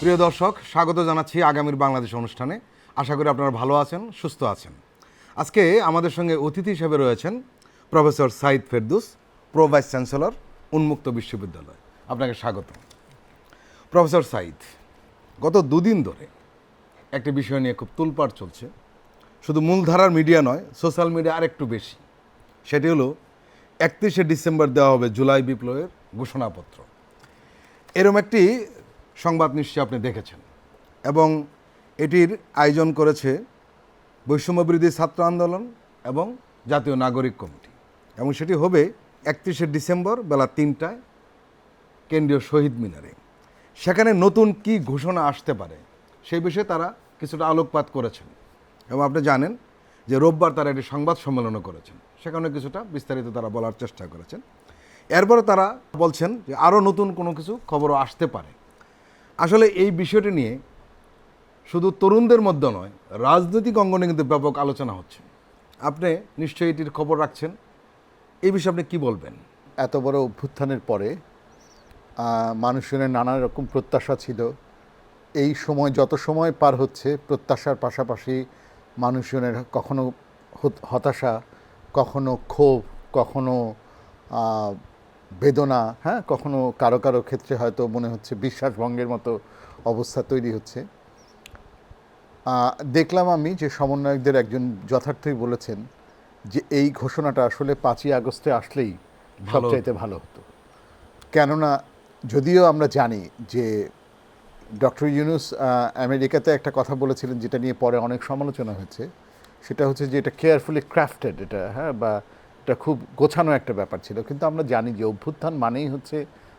প্রিয় দর্শক, স্বাগত জানাচ্ছি আগামীর বাংলাদেশ অনুষ্ঠানে। আশা করি আপনারা ভালো আছেন, সুস্থ আছেন। আজকে আমাদের সঙ্গে অতিথি হিসেবে রয়েছেন professor Saeed Ferdous, pro vice chancellor, উন্মুক্ত বিশ্ববিদ্যালয়। আপনাকে স্বাগত। প্রফেসর সাইদ, গত দুদিন ধরে একটি বিষয় নিয়ে খুব তোলপাড় চলছে। শুধু মূলধারার মিডিয়া নয়, সোশ্যাল মিডিয়া আরেকটু বেশি। সেটি হলো 31শে ডিসেম্বর দেওয়া হবে জুলাই বিপ্লবের ঘোষণাপত্র। এরম একটি সংবাদ নিশ্চয়ই আপনি দেখেছেন, এবং এটির আয়োজন করেছে বৈষম্যবিরোধী ছাত্র আন্দোলন এবং জাতীয় নাগরিক কমিটি, এবং সেটি হবে 31শে ডিসেম্বর বেলা 3টায় কেন্দ্রীয় শহীদ মিনারে। সেখানে নতুন কি ঘোষণা আসতে পারে সেই বিষয়ে তারা কিছুটা আলোকপাত করেছেন, এবং আপনি জানেন যে রোববার তারা একটি সংবাদ সম্মেলনও করেছেন, সেখানে কিছুটা বিস্তারিত তারা বলার চেষ্টা করেছেন। এরপরে তারা বলছেন যে আরও নতুন কোনো কিছু খবরও আসতে পারে। আসলে এই বিষয়টি নিয়ে শুধু তরুণদের মধ্যে নয়, রাজনৈতিক অঙ্গনে কিন্তু ব্যাপক আলোচনা হচ্ছে। আপনি নিশ্চয়ই এটির খবর রাখছেন, এই বিষয়ে আপনি কী বলবেন? এত বড় অভ্যুত্থানের পরে মানুষজনের নানা রকম প্রত্যাশা ছিল। এই সময় যত সময় পার হচ্ছে, প্রত্যাশার পাশাপাশি মানুষজনের কখনো হতাশা, কখনো ক্ষোভ, কখনো বেদনা, কখনো কারো কারো ক্ষেত্রে হয়তো মনে হচ্ছে বিশ্বাসভঙ্গের মতো অবস্থা তৈরি হচ্ছে। দেখলাম আমি যে সমন্বয়কদের একজন যথার্থই বলেছেন যে এই ঘোষণাটা আসলে 5ই আগস্টে আসলেই সবচাইতে ভালো হতো। কেননা যদিও আমরা জানি যে ডক্টর ইউনূস আমেরিকাতে একটা কথা বলেছিলেন, যেটা নিয়ে পরে অনেক সমালোচনা হয়েছে, সেটা হচ্ছে যে এটা কেয়ারফুলি ক্রাফটেড, এটা বা এটা খুব গোছানো একটা ব্যাপার ছিল। কিন্তু আমরা জানি যে অভ্যুত্থান মানেই হচ্ছে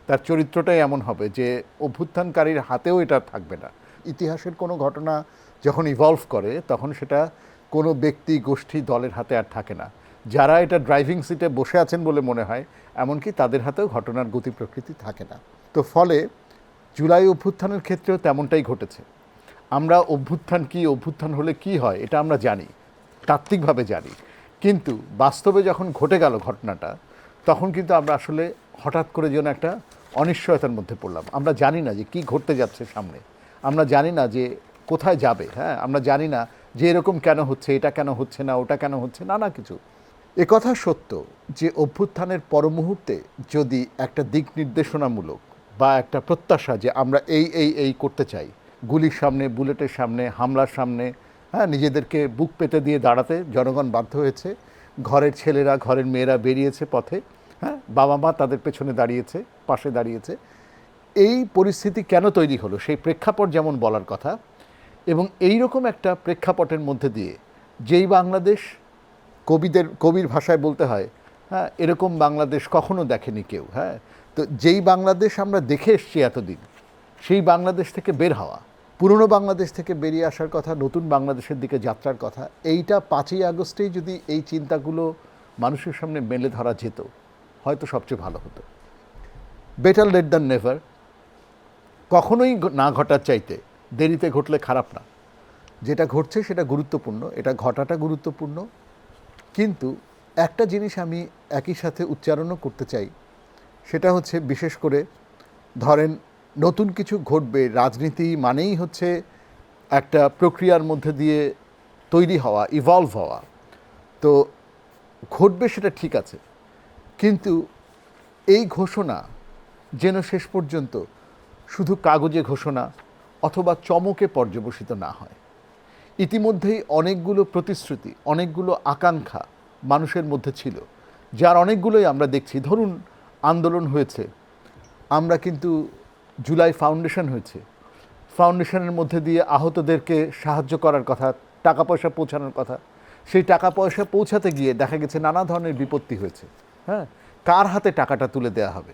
তার চরিত্রটাই এমন হবে যে অভ্যুত্থানকারীর হাতেও এটা থাকবে না। ইতিহাসের কোনো ঘটনা যখন ইভলভ করে তখন সেটা কোনো ব্যক্তি, গোষ্ঠী, দলের হাতে আর থাকে না। যারা এটা ড্রাইভিং সিটে বসে আছেন বলে মনে হয়, এমনকি তাদের হাতেও ঘটনার গতি প্রকৃতি থাকে না। তো ফলে জুলাই অভ্যুত্থানের ক্ষেত্রেও তেমনটাই ঘটেছে। আমরা অভ্যুত্থান কি, অভ্যুত্থান হলে কি হয়, এটা আমরা জানি, তাত্ত্বিকভাবে জানি। কিন্তু বাস্তবে যখন ঘটে গেল ঘটনাটা, তখন কিন্তু আমরা আসলে হঠাৎ করে যেন একটা অনিশ্চয়তার মধ্যে পড়লাম। আমরা জানি না যে কী ঘটতে যাচ্ছে সামনে, আমরা জানি না যে কোথায় যাবে, আমরা জানি না যে এরকম কেন হচ্ছে, এটা কেন হচ্ছে না, ওটা কেন হচ্ছে, নানা কিছু। একথা সত্য যে অভ্যুত্থানের পর মুহূর্তে যদি একটা দিক নির্দেশনামূলক বা একটা প্রত্যাশা যে আমরা এই করতে চাই, গুলির সামনে, বুলেটের সামনে, হামলার সামনে নিজেদেরকে বুক পেতে দিয়ে দাঁড়াতে জনগণ বাধ্য হয়েছে। ঘরের ছেলেরা, ঘরের মেয়েরা বেরিয়েছে পথে, বাবা মা তাদের পেছনে দাঁড়িয়েছে, পাশে দাঁড়িয়েছে। এই পরিস্থিতি কেন তৈরি হলো সেই প্রেক্ষাপট যেমন বলার কথা, এবং এই রকম একটা প্রেক্ষাপটের মধ্যে দিয়ে যেই বাংলাদেশ কবির ভাষায় বলতে হয়, এরকম বাংলাদেশ কখনো দেখেনি কেউ। তো যেই বাংলাদেশ আমরা দেখে এসছি এতদিন, সেই বাংলাদেশ থেকে বের হওয়া, পুরনো বাংলাদেশ থেকে বেরিয়ে আসার কথা, নতুন বাংলাদেশের দিকে যাত্রার কথা, এইটা 5ই আগস্টেই যদি এই চিন্তাগুলো মানুষের সামনে মেলে ধরা যেত, হয়তো সবচেয়ে ভালো হতো। Better late than never. কখনোই না ঘটার চাইতে দেরিতে ঘটলে খারাপ না। যেটা ঘটছে সেটা গুরুত্বপূর্ণ, এটা ঘটাটা গুরুত্বপূর্ণ। কিন্তু একটা জিনিস আমি একই সাথে উচ্চারণও করতে চাই, সেটা হচ্ছে বিশেষ করে ধরেন নতুন কিছু ঘটবে, রাজনীতি মানেই হচ্ছে একটা প্রক্রিয়ার মধ্যে দিয়ে তৈরি হওয়া, ইভলভ হওয়া। তো ঘটবে সেটা ঠিক আছে, কিন্তু এই ঘোষণা যেন শেষ পর্যন্ত শুধু কাগজে ঘোষণা অথবা চমকে পর্যবসিত না হয়। ইতিমধ্যেই অনেকগুলো প্রতিশ্রুতি, অনেকগুলো আকাঙ্ক্ষা মানুষের মধ্যে ছিল, যার অনেকগুলোই আমরা দেখছি। ধরুন আন্দোলন হয়েছে, আমরা কিন্তু জুলাই ফাউন্ডেশন হয়েছে, ফাউন্ডেশনের মধ্যে দিয়ে আহতদেরকে সাহায্য করার কথা, টাকা পয়সা পৌঁছানোর কথা। সেই টাকা পয়সা পৌঁছাতে গিয়ে দেখা গেছে নানা ধরনের বিপত্তি হয়েছে। কার হাতে টাকাটা তুলে দেওয়া হবে,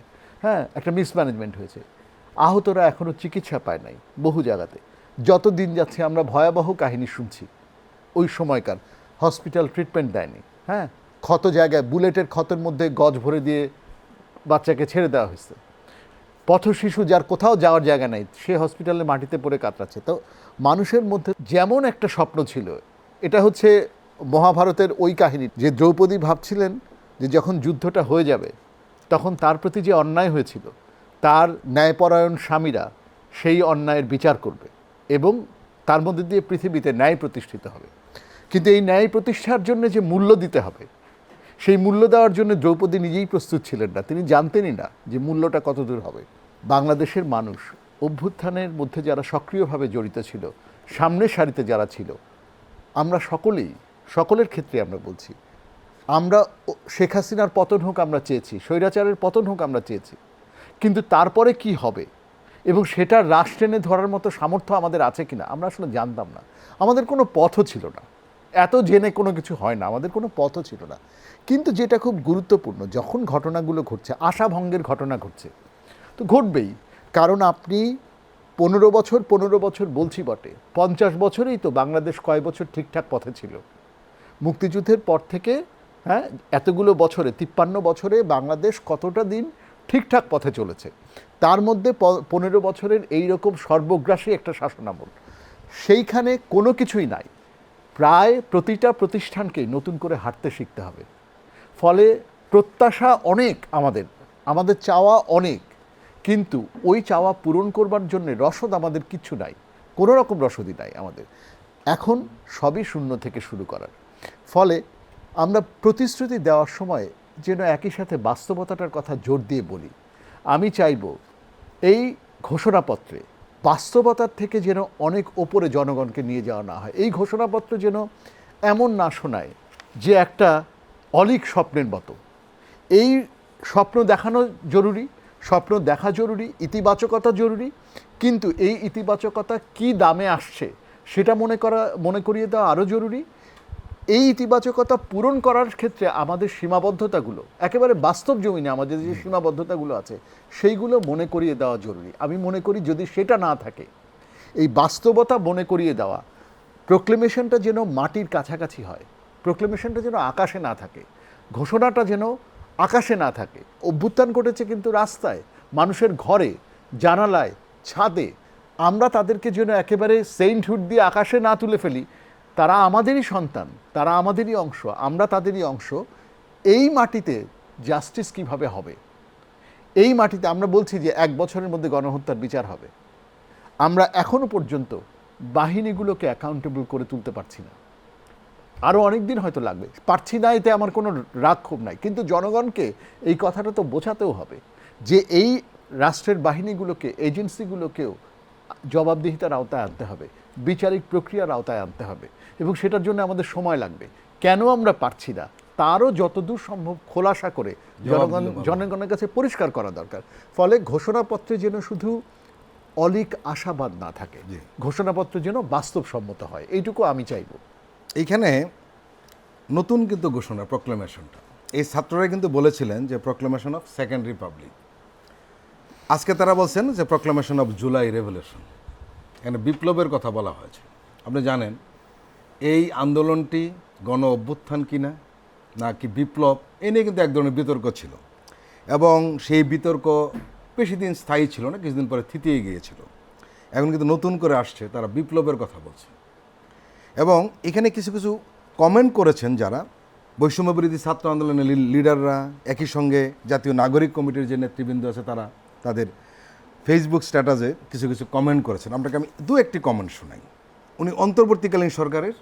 একটা মিসম্যানেজমেন্ট হয়েছে। আহতরা এখনও চিকিৎসা পায় নাই বহু জায়গাতে। যত দিন যাচ্ছে আমরা ভয়াবহ কাহিনী শুনছি। ওই সময়কার হসপিটাল ট্রিটমেন্ট দেয়নি, ক্ষত জায়গায় বুলেটের ক্ষতের মধ্যে গজ ভরে দিয়ে বাচ্চাকে ছেড়ে দেওয়া হয়েছে। পথ শিশু যার কোথাও যাওয়ার জায়গা নাই, সে হসপিটালে মাটিতে পড়ে কাতরাচ্ছে। তো মানুষের মধ্যে যেমন একটা স্বপ্ন ছিল, এটা হচ্ছে মহাভারতের ওই কাহিনী, যে দ্রৌপদী ভাবছিলেন যে যখন যুদ্ধটা হয়ে যাবে তখন তার প্রতি যে অন্যায় হয়েছিল, তার ন্যায়পরায়ণ স্বামীরা সেই অন্যায়ের বিচার করবে এবং তার মধ্যে দিয়ে পৃথিবীতে ন্যায় প্রতিষ্ঠিত হবে। কিন্তু এই ন্যায় প্রতিষ্ঠার জন্য যে মূল্য দিতে হবে, সেই মূল্য দেওয়ার জন্য দ্রৌপদী নিজেই প্রস্তুত ছিলেন না। তিনি জানতেনই না যে মূল্যটা কত দূর হবে। বাংলাদেশের মানুষ অভ্যুত্থানের মধ্যে যারা সক্রিয়ভাবে জড়িত ছিল, সামনের সারিতে যারা ছিল, আমরা সকলের ক্ষেত্রে আমরা বলছি, আমরা শেখ হাসিনার পতন হোক আমরা চেয়েছি, স্বৈরাচারের পতন হোক আমরা চেয়েছি, কিন্তু তারপরে কি হবে এবং সেটা রাশ টেনে ধরার মতো সামর্থ্য আমাদের আছে কিনা আমরা আসলে জানতাম না। আমাদের কোনো পথও ছিল না, এত জেনে কোনো কিছু হয় না, আমাদের কোনো পথও ছিল না। কিন্তু যেটা খুব গুরুত্বপূর্ণ, যখন ঘটনাগুলো ঘটছে, আশাভঙ্গের ঘটনা ঘটছে, তো ঘটবেই। কারণ আপনি 15 বছর বলছি বটে, 50 বছরেই তো বাংলাদেশ কয় বছর ঠিকঠাক পথে ছিল। মুক্তিযুদ্ধের পর থেকে এতগুলো বছরে, 53 বছরে বাংলাদেশ কতটা দিন ঠিকঠাক পথে চলেছে। তার মধ্যে 15 বছরের এই রকম সর্বগ্রাসী একটা শাসনামল, সেইখানে কোনো কিছুই নাই। প্রায় প্রতিটা প্রতিষ্ঠানকেই নতুন করে হাঁটতে শিখতে হবে। ফলে প্রত্যাশা অনেক, আমাদের চাওয়া অনেক, কিন্তু ওই চাওয়া পূরণ করবার জন্য রসদ আমাদের কিচ্ছু নাই, কোনো রকম রসদই নাই আমাদের। এখন সবই শূন্য থেকে শুরু করার। ফলে আমরা প্রতিশ্রুতি দেওয়ার সময় যেন একই সাথে বাস্তবতাটার কথা জোর দিয়ে বলি। আমি চাইব এই ঘোষণাপত্রে বাস্তবতার থেকে যেন অনেক ওপরে জনগণকে নিয়ে যাওয়া না হয়। এই ঘোষণাপত্র যেন এমন না শোনায় যে একটা অলীক স্বপ্নের মতো। এই স্বপ্ন দেখানো জরুরি, স্বপ্ন দেখা জরুরি, ইতিবাচকতা জরুরি, কিন্তু এই ইতিবাচকতা কি দামে আসছে সেটা মনে করিয়ে দেওয়া আরও জরুরি। এই ইতিবাচকতা পূরণ করার ক্ষেত্রে আমাদের সীমাবদ্ধতাগুলো, একেবারে বাস্তব জমিনে আমাদের যে সীমাবদ্ধতাগুলো আছে, সেইগুলো মনে করিয়ে দেওয়া জরুরি। আমি মনে করি যদি সেটা না থাকে, এই বাস্তবতা মনে করিয়ে দেওয়া, প্রোক্লেমেশনটা যেন মাটির কাছাকাছি হয়, প্রোক্লেমেশনটা যেন আকাশে না থাকে, ঘোষণাটা যেন আকাশে না থাকে। অভ্যুত্থান ঘটেছে কিন্তু রাস্তায়, মানুষের ঘরে, জানালায়, ছাদে। আমরা তাদেরকে যেন একেবারে সেন্টহুড দিয়ে আকাশে না তুলে ফেলি। তারা আমাদেরই সন্তান, তারা আমাদেরই অংশ, আমরা তাদেরই অংশ। এই মাটিতে জাস্টিস কিভাবে হবে? এই মাটিতে আমরা বলছি যে 1 বছরের মধ্যে গণহত্যার বিচার হবে। আমরা এখনো পর্যন্ত বাহিনীগুলোকে অ্যাকাউন্টেবল করে তুলতে পারছি না। আরও অনেক দিন হয়তো লাগবে, পারছি না, এতে আমার কোনো রাগ ক্ষোভ নাই। কিন্তু জনগণকে এই কথাটা তো বোঝাতেও হবে যে এই রাষ্ট্রের বাহিনীগুলোকে, এজেন্সিগুলোকেও জবাবদিহিতার আওতায় আনতে হবে, বিচারিক প্রক্রিয়ার আওতায় আনতে হবে, এবং সেটার জন্য আমাদের সময় লাগবে। কেন আমরা পারছি না তারও যতদূর সম্ভব খোলাসা করে জনগণের কাছে পরিষ্কার করা দরকার। ফলে ঘোষণাপত্রে যেন শুধু অলীক আশাবাদ না থাকে, ঘোষণাপত্র যেন বাস্তবসম্মত হয়, এইটুকু আমি চাইব। এইখানে নতুন কিন্তু ঘোষণা, প্রক্লেমেশনটা, এই ছাত্ররা কিন্তু বলেছিলেন যে প্রক্লেমেশন অফ সেকেন্ড রিপাবলিক। আজকে তারা বলছেন যে প্রক্লেমেশন অফ জুলাই রেভলিউশন। এখানে বিপ্লবের কথা বলা হয়েছে। আপনি জানেন এই আন্দোলনটি গণ অভ্যুত্থান কিনা নাকি বিপ্লব, এ নিয়ে কিন্তু এক ধরনের বিতর্ক ছিল, এবং সেই বিতর্ক বেশি দিন স্থায়ী ছিল না, কিছুদিন পরে থিতিয়ে গিয়েছিল। এখন কিন্তু নতুন করে আসছে, তারা বিপ্লবের কথা বলছে। এবং এখানে কিছু কিছু কমেন্ট করেছেন যারা বৈষম্য বিরোধী ছাত্র আন্দোলনের লিডাররা, একই সঙ্গে জাতীয় নাগরিক কমিটির যে নেতৃবৃন্দ আছে তারা তাদের ফেসবুক স্ট্যাটাসে কিছু কিছু কমেন্ট করেছেন। আপনাকে আমি একটি কমেন্ট শোনাই। উনি অন্তর্বর্তীকালীন সরকারের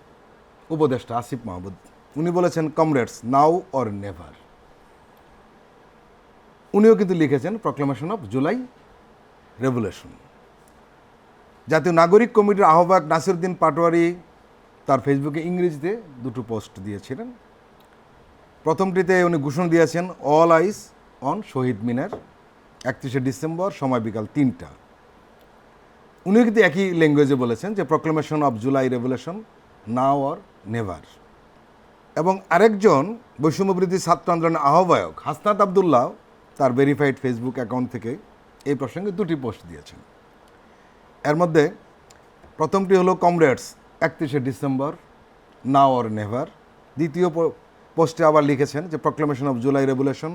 উপদেষ্টা আসিফ মাহমুদ, উনি বলেছেন কমরেডস, নাও অর নেভার। উনিও কিন্তু লিখেছেন প্রক্লেমেশন অফ জুলাই রেভলিউশন। জাতীয় নাগরিক কমিটির আহ্বায়ক নাসিরউদ্দিন পাটোয়ারি তার ফেসবুকে ইংরেজিতে 2টো পোস্ট দিয়েছিলেন। প্রথমটিতে উনি ঘোষণা দিয়েছেন all eyes on Shaheed Minar, 31শে ডিসেম্বর, সময় বিকাল 3টা। উনিও কিন্তু একই ল্যাঙ্গুয়েজে বলেছেন যে proclamation of July revolution, now or never. এবং আরেকজন বৈষম্যবিরোধী ছাত্র আন্দোলনের আহ্বায়ক হাসনাত আবদুল্লাহ তার ভেরিফাইড ফেসবুক অ্যাকাউন্ট থেকে এই প্রসঙ্গে 2টি পোস্ট দিয়েছেন। এর মধ্যে প্রথমটি হলো কমরেডস, 31শে ডিসেম্বর, নাও অর নেভার। দ্বিতীয় পোস্টে আবার লিখেছেন যে প্রক্লেমেশন অফ জুলাই রেভলিউশন,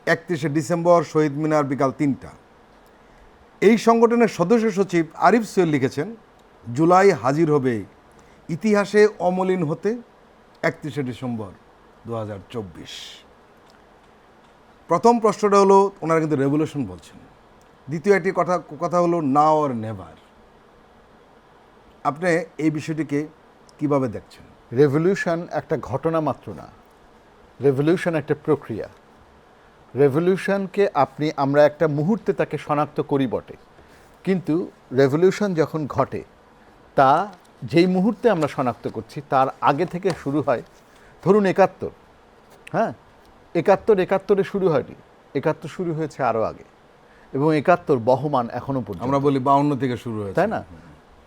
31শে ডিসেম্বর, শহীদ মিনার, বিকাল 3টা। এই সংগঠনের সদস্য সচিব আরিফ সৈয়দ লিখেছেন জুলাই হাজির হবে ইতিহাসে অমলিন হতে, 31শে ডিসেম্বর 2024। প্রথম প্রশ্নটা হলো, ওনারা কিন্তু রেভলিউশন বলছেন, দ্বিতীয় একটি কথা হলো নাও অর নেভার। আপনি এই বিষয়টিকে কিভাবে দেখছেন? রেভলিউশন একটা ঘটনা মাত্র না, রেভলিউশন একটা প্রক্রিয়া। রেভলিউশনকে আমরা একটা মুহূর্তে তাকে শনাক্ত করি বটে, কিন্তু রেভলিউশন যখন ঘটে তা যেই মুহূর্তে আমরা শনাক্ত করছি তার আগে থেকে শুরু হয়। ধরুন ৭১, হ্যাঁ, ৭১ শুরু হয়নি, ৭১ শুরু হয়েছে আরও আগে, এবং ৭১ বহমান এখনো পর্যন্ত। আমরা বলি ৫২ থেকে শুরু হয়েছে, তাই না?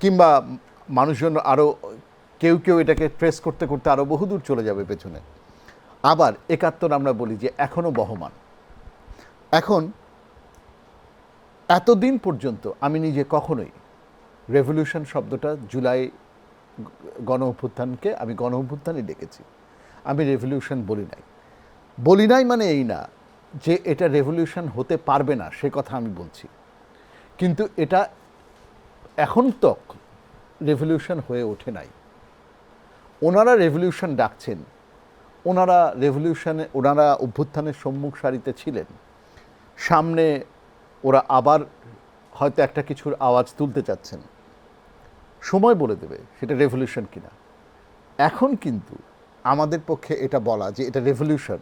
কিংবা মানুষজন আরও কেউ এটাকে ট্রেস করতে করতে আরও বহুদূর চলে যাবে পেছনে। আবার ৭১ আমরা বলি যে এখনও বহমান। এখন এতদিন পর্যন্ত আমি নিজে কখনোই রেভলিউশন শব্দটা জুলাই গণ অভ্যুত্থানকে আমি গণ অভ্যুত্থানই ডেকেছি, আমি রেভলিউশন বলি নাই মানে এই না যে এটা রেভলিউশন হতে পারবে না সে কথা আমি বলছি, কিন্তু এটা এখন তক রেভলিউশন হয়ে ওঠে নাই। ওনারা রেভলিউশন ডাকছেন, ওনারা অভ্যুত্থানের সম্মুখ সারিতে ছিলেন, সামনে ওরা আবার হয়তো একটা কিছুর আওয়াজ তুলতে চাচ্ছেন, সময় বলে দেবে সেটা রেভলিউশন কিনা। এখন কিন্তু আমাদের পক্ষে এটা বলা যে এটা রেভলিউশন,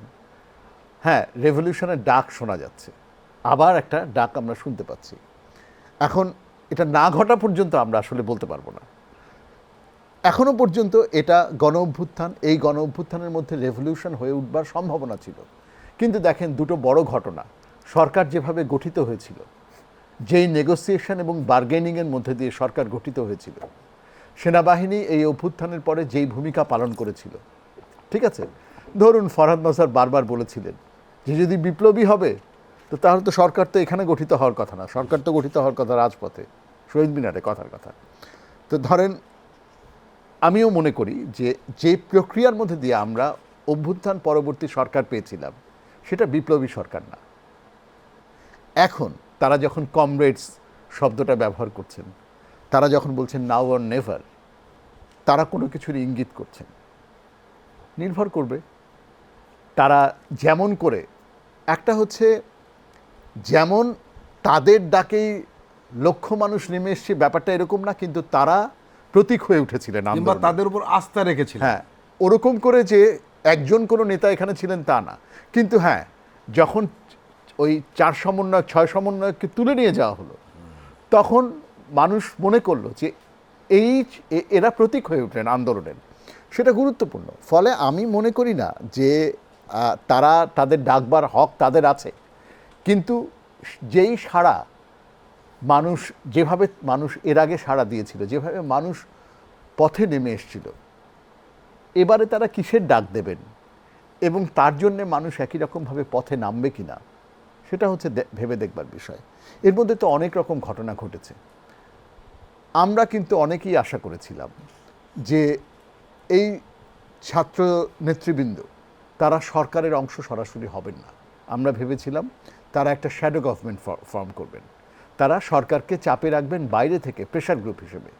হ্যাঁ, রেভলিউশনের ডাক শোনা যাচ্ছে, আবার একটা ডাক আমরা শুনতে পাচ্ছি। এখন এটা না ঘটা পর্যন্ত আমরা আসলে বলতে পারবো না। এখনো পর্যন্ত এটা গণ অভ্যুত্থান, এই গণ অভ্যুত্থানের মধ্যে রেভলিউশন হয়ে উঠবার সম্ভাবনা ছিল, কিন্তু দেখেন দুটো বড় ঘটনা, সরকার যেভাবে গঠিত হয়েছিল, যেই নেগোসিয়েশন এবং বার্গেনিংয়ের মধ্যে দিয়ে সরকার গঠিত হয়েছিল, সেনাবাহিনী এই অভ্যুত্থানের পরে যেই ভূমিকা পালন করেছিল, ঠিক আছে, ধরুন ফরহাদ মজহার বারবার বলেছিলেন যে যদি বিপ্লবী হবে তো তাহলে তো সরকার তো এখানে গঠিত হওয়ার কথা না, সরকার তো গঠিত হওয়ার কথা রাজপথে, শহীদ মিনারে, কথার কথা। তো ধরেন আমিও মনে করি যে প্রক্রিয়ার মধ্যে দিয়ে আমরা অভ্যুত্থান পরবর্তী সরকার পেয়েছিলাম সেটা বিপ্লবী সরকার না। এখন তারা যখন কমরেডস শব্দটা ব্যবহার করছেন, তারা যখন বলছেন নাও অর নেভার, তারা কোনো কিছুর ইঙ্গিত করছেন। নির্ভর করবে তারা যেমন করে, একটা হচ্ছে যেমন তাদের ডাকেই লক্ষ মানুষ নেমে এসছে ব্যাপারটা এরকম না, কিন্তু তারা প্রতীক হয়ে উঠেছিলেন কিংবা আন্দোলনের। তাদের উপর আস্থা রেখেছিল। হ্যাঁ, ওরকম করে যে একজন কোনো নেতা এখানে ছিলেন তা না, কিন্তু হ্যাঁ, যখন ওই 4 সমন্বয়ক 6 সমন্বয়ককে তুলে নিয়ে যাওয়া হলো তখন মানুষ মনে করলো যে এরা প্রতীক হয়ে উঠলেন আন্দোলনের, সেটা গুরুত্বপূর্ণ। ফলে আমি মনে করি না যে তারা তাদের ডাকবার হক তাদের আছে, কিন্তু যেই সাড়া যেভাবে মানুষ এর আগে সাড়া দিয়েছিল, যেভাবে মানুষ পথে নেমে এসছিল, এবারে তারা কিসের ডাক দেবেন এবং তার জন্যে মানুষ একই রকমভাবে পথে নামবে কিনা সেটা হচ্ছে ভেবে দেখবার বিষয়। এর মধ্যে তো অনেক রকম ঘটনা ঘটেছে। আমরা কিন্তু অনেকেই আশা করেছিলাম যে এই ছাত্র নেতৃবৃন্দ তারা সরকারের অংশ সরাসরি হবেন না। আমরা ভেবেছিলাম তারা একটা শ্যাডো গভর্নমেন্ট ফর্ম করবেন, তারা সরকারকে চাপে রাখবেন বাইরে থেকে প্রেশার গ্রুপ হিসেবে,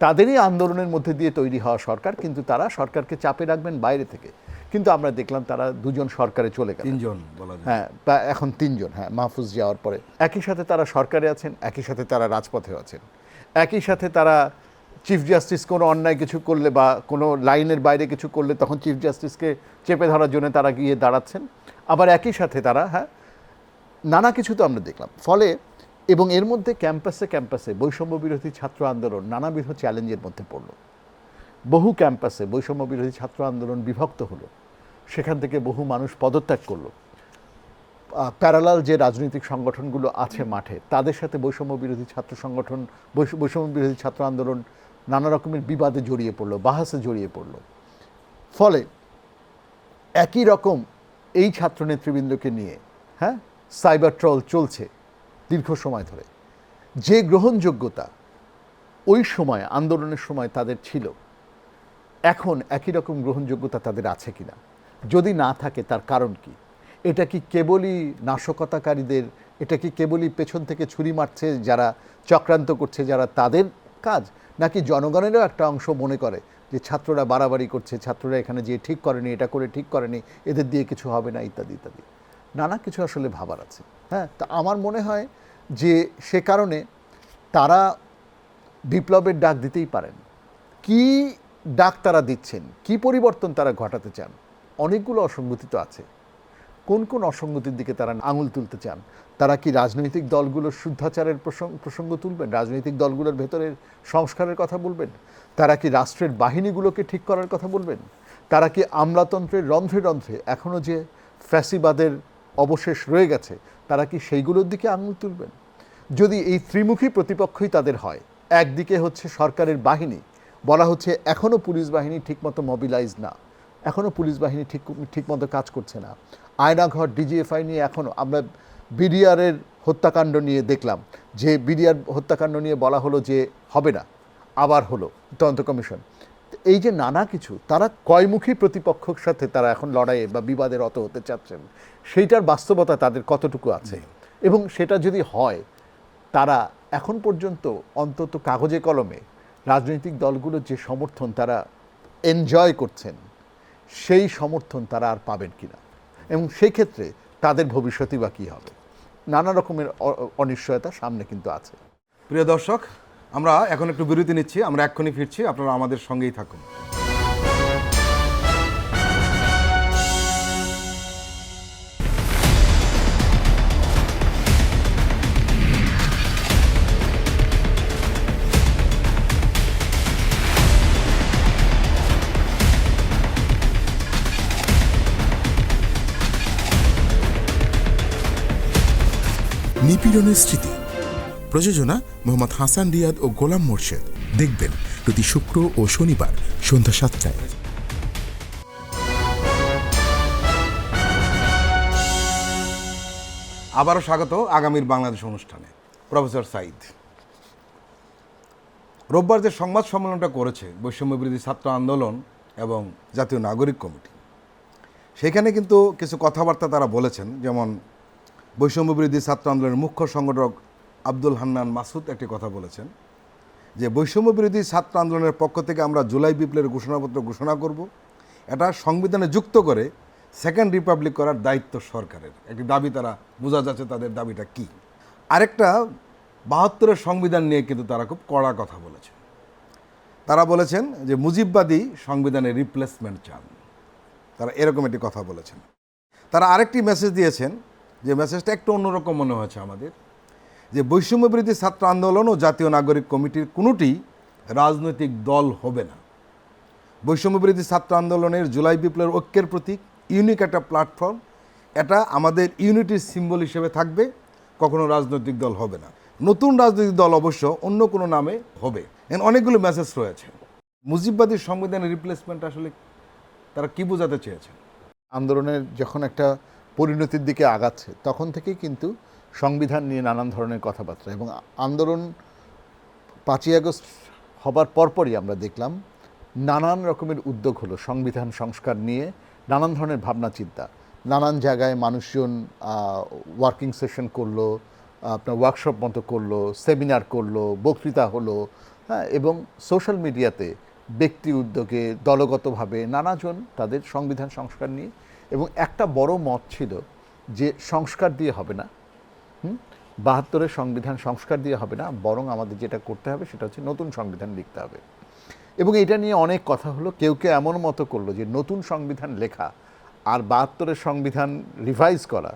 তাদেরই আন্দোলনের মধ্যে দিয়ে তৈরি হওয়া সরকার, কিন্তু তারা সরকারকে চাপে রাখবেন বাইরে থেকে। কিন্তু আমরা দেখলাম তারা দুজন সরকারে চলে গেল, 3 জন বলা যায়। হ্যাঁ, এখন 3 জন, হ্যাঁ, মাহফুজ যাওয়ার পরে একই সাথে তারা সরকারে আছেন, একই সাথে তারা রাজপথে আছেন, একই সাথে তারা চিফ জাস্টিস কোনো অন্যায় কিছু করলে বা কোনো লাইনের বাইরে কিছু করলে তখন চিফ জাস্টিসকে চেপে ধরার জন্য তারা গিয়ে দাঁড়াচ্ছেন, আবার একই সাথে তারা, হ্যাঁ, নানা কিছু তো আমরা দেখলাম। ফলে এবং এর মধ্যে ক্যাম্পাসে বৈষম্য বিরোধী ছাত্র আন্দোলন নানাবিধ চ্যালেঞ্জের মধ্যে পড়ল। বহু ক্যাম্পাসে বৈষম্য বিরোধী ছাত্র আন্দোলন বিভক্ত হলো, সেখান থেকে বহু মানুষ পদত্যাগ করলো। প্যারালাল যে রাজনৈতিক সংগঠনগুলো আছে মাঠে, তাদের সাথে বৈষম্য বিরোধী ছাত্র সংগঠন, বৈষম্য বিরোধী ছাত্র আন্দোলন নানা রকমের বিবাদে জড়িয়ে পড়লো, বাহাসে জড়িয়ে পড়লো। ফলে একই রকম এই ছাত্র নেতৃবৃন্দকে নিয়ে, হ্যাঁ, সাইবার ট্রল চলছে দীর্ঘ সময় ধরে। যে গ্রহণযোগ্যতা ওই সময় আন্দোলনের সময় তাদের ছিল, এখন একই রকম গ্রহণযোগ্যতা তাদের আছে কিনা, যদি না থাকে তার কারণ কি? এটা কি কেবলই নাশকতাকারীদের, এটা কি কেবলই পেছন থেকে ছুরি মারছে যারা চক্রান্ত করছে যারা, তাদের কাজ, নাকি জনগণেরও একটা অংশ মনে করে যে ছাত্ররা বাড়াবাড়ি করছে, ছাত্ররা এখানে যে ঠিক করেনি, এটা করে ঠিক করেনি, এদের দিয়ে কিছু হবে না, ইত্যাদি ইত্যাদি নানা কিছু আসলে ভাবার আছে। হ্যাঁ, তা আমার মনে হয় যে সে কারণে তারা বিপ্লবের ডাক দিতেই পারেন। কি ডাক তারা দিচ্ছেন, কি পরিবর্তন তারা ঘটাতে চান, অনেকগুলো অসঙ্গতি তো আছে। কোন কোন অসঙ্গতির দিকে তারা আঙুল তুলতে চান? তারা কি রাজনৈতিক দলগুলোর শুদ্ধাচারের প্রসঙ্গ তুলবেন? রাজনৈতিক দলগুলোর ভেতরের সংস্কারের কথা বলবেন? তারা কি রাষ্ট্রের বাহিনীগুলোকে ঠিক করার কথা বলবেন? তারা কি আমলাতন্ত্রের রন্ধ্রে রন্ধ্রে এখনও যে ফ্যাসিবাদের অবশেষ রয়ে গেছে, তারা কি সেইগুলোর দিকে আঙুল তুলবেন? যদি এই ত্রিমুখী প্রতিপক্ষই তাদের হয়, একদিকে হচ্ছে সরকারের বাহিনী, বলা হচ্ছে এখনও পুলিশ বাহিনী ঠিকমতো মোবিলাইজ না, এখনও পুলিশ বাহিনী ঠিকমতো কাজ করছে না। আয়নাঘর, ডিজিএফআই নিয়ে এখনও আমরা বিডিআরের হত্যাকাণ্ড নিয়ে দেখলাম যে বিডিআর হত্যাকাণ্ড নিয়ে বলা হলো যে হবে না, আবার হলো তদন্ত কমিশন। এই যে নানা কিছু, তারা কয়মুখী প্রতিপক্ষের সাথে তারা এখন লড়াইয়ে বা বিবাদে রত হতে চাচ্ছেন, সেইটার বাস্তবতা তাদের কতটুকু আছে, এবং সেটা যদি হয় তারা এখন পর্যন্ত অন্তত কাগজে কলমে রাজনৈতিক দলগুলোর যে সমর্থন তারা এনজয় করছেন, সেই সমর্থন তারা আর পাবেন কিনা, এবং সেই ক্ষেত্রে তাদের ভবিষ্যৎই বা কী হবে। নানা রকমের অনিশ্চয়তা সামনে কিন্তু আছে। প্রিয় দর্শক, আমরা এখন একটু বিরতি নিচ্ছি, আমরা এক্ষুনি ফিরছি, আপনারা আমাদের সঙ্গেই থাকুন। নিপীড়নের স্মৃতি, প্রযোজনা মোহাম্মদ হাসান রিয়াদ ও গোলাম মোর্শেদ। দেখবেন প্রতি শুক্র ও শনিবার সন্ধ্যা 7টায়। আবারও স্বাগত আগামীর বাংলাদেশ অনুষ্ঠানে। প্রফেসর সাইদ, রোববার যে সংবাদ সম্মেলনটা করেছে বৈষম্য বিরোধী ছাত্র আন্দোলন এবং জাতীয় নাগরিক কমিটি, সেখানে কিন্তু কিছু কথাবার্তা তারা বলেছেন। যেমন বৈষম্য বিরোধী ছাত্র আন্দোলনের মুখ্য সংগঠক আব্দুল হান্নান মাসুদ একটি কথা বলেছেন যে বৈষম্য বিরোধী ছাত্র আন্দোলনের পক্ষ থেকে আমরা জুলাই বিপ্লবের ঘোষণাপত্র ঘোষণা করব, এটা সংবিধানে যুক্ত করে সেকেন্ড রিপাবলিক করার দায়িত্ব সরকারের। একটি দাবি, তারা বোঝা যাচ্ছে তাদের দাবিটা কি। আরেকটা ৭২-এর সংবিধান নিয়ে কিন্তু তারা খুব কড়া কথা বলেছেন। তারা বলেছেন যে মুজিববাদী সংবিধানের রিপ্লেসমেন্ট চান, তারা এরকম একটি কথা বলেছেন। তারা আরেকটি মেসেজ দিয়েছেন, যে মেসেজটা একটু অন্যরকম মনে হয়েছে আমাদের, যে বৈষম্য বিরোধী ছাত্র আন্দোলন ও জাতীয় নাগরিক কমিটির কোনোটি রাজনৈতিক দল হবে না। বৈষম্য বিরোধী ছাত্র আন্দোলনের জুলাই বিপ্লবের ঐক্যের প্রতীক, ইউনিক একটা প্ল্যাটফর্ম, এটা আমাদের ইউনিটির সিম্বল হিসেবে থাকবে, কখনো রাজনৈতিক দল হবে না। নতুন রাজনৈতিক দল অবশ্য অন্য কোনো নামে হবে। অনেকগুলো মেসেজ রয়েছে। মুজিববাদী সংবিধানের রিপ্লেসমেন্ট আসলে তারা কি বোঝাতে চেয়েছেন? আন্দোলনের যখন একটা পরিণতির দিকে আগাচ্ছে, তখন থেকেই কিন্তু সংবিধান নিয়ে নানান ধরনের কথাবার্তা, এবং আন্দোলন 5ই আগস্ট হবার পরপরই আমরা দেখলাম নানান রকমের উদ্যোগ হলো সংবিধান সংস্কার নিয়ে, নানান ধরনের ভাবনা চিন্তা, নানান জায়গায় মানুষজন ওয়ার্কিং সেশন করলো, আপনার ওয়ার্কশপ মতো করলো, সেমিনার করলো, বক্তৃতা হলো, হ্যাঁ, এবং সোশ্যাল মিডিয়াতে ব্যক্তি উদ্যোগে দলগতভাবে নানাজন তাদের সংবিধান সংস্কার নিয়ে, এবং একটা বড় মত ছিল যে সংস্কার দিয়ে হবে না, ৭২-এর সংবিধান সংস্কার দিয়ে হবে না, বরং আমাদের যেটা করতে হবে সেটা হচ্ছে নতুন সংবিধান লিখতে হবে। এবং এটা নিয়ে অনেক কথা হলো। কেউ কেউ এমন মতো করলো যে নতুন সংবিধান লেখা আর ৭২-এর সংবিধান রিভাইজ করা,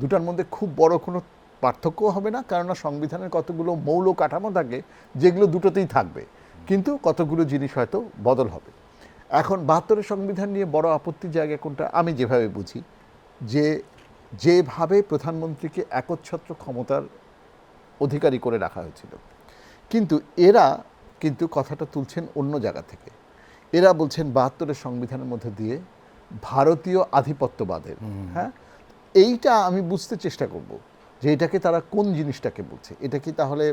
দুটার মধ্যে খুব বড় কোনো পার্থক্য হবে না, কেননা সংবিধানের কতগুলো মৌল কাঠামো থাকে যেগুলো দুটোতেই থাকবে, কিন্তু কতগুলো জিনিস হয়তো বদল হবে। এখন ৭২-এর সংবিধান নিয়ে বড় আপত্তির জায়গা কোনটা? আমি যেভাবে বুঝি, যেভাবে প্রধানমন্ত্রীকে একচ্ছত্র ক্ষমতার অধিকারী করে রাখা হয়েছিল, কিন্তু এরা কিন্তু কথাটা তুলছেন অন্য জায়গা থেকে। এরা বলছেন ৭২-এর সংবিধানের মধ্যে দিয়ে ভারতীয় আধিপত্যবাদের, হ্যাঁ, এইটা আমি বুঝতে চেষ্টা করব যে এটাকে তারা কোন জিনিসটাকে বলছে। এটা কি তাহলে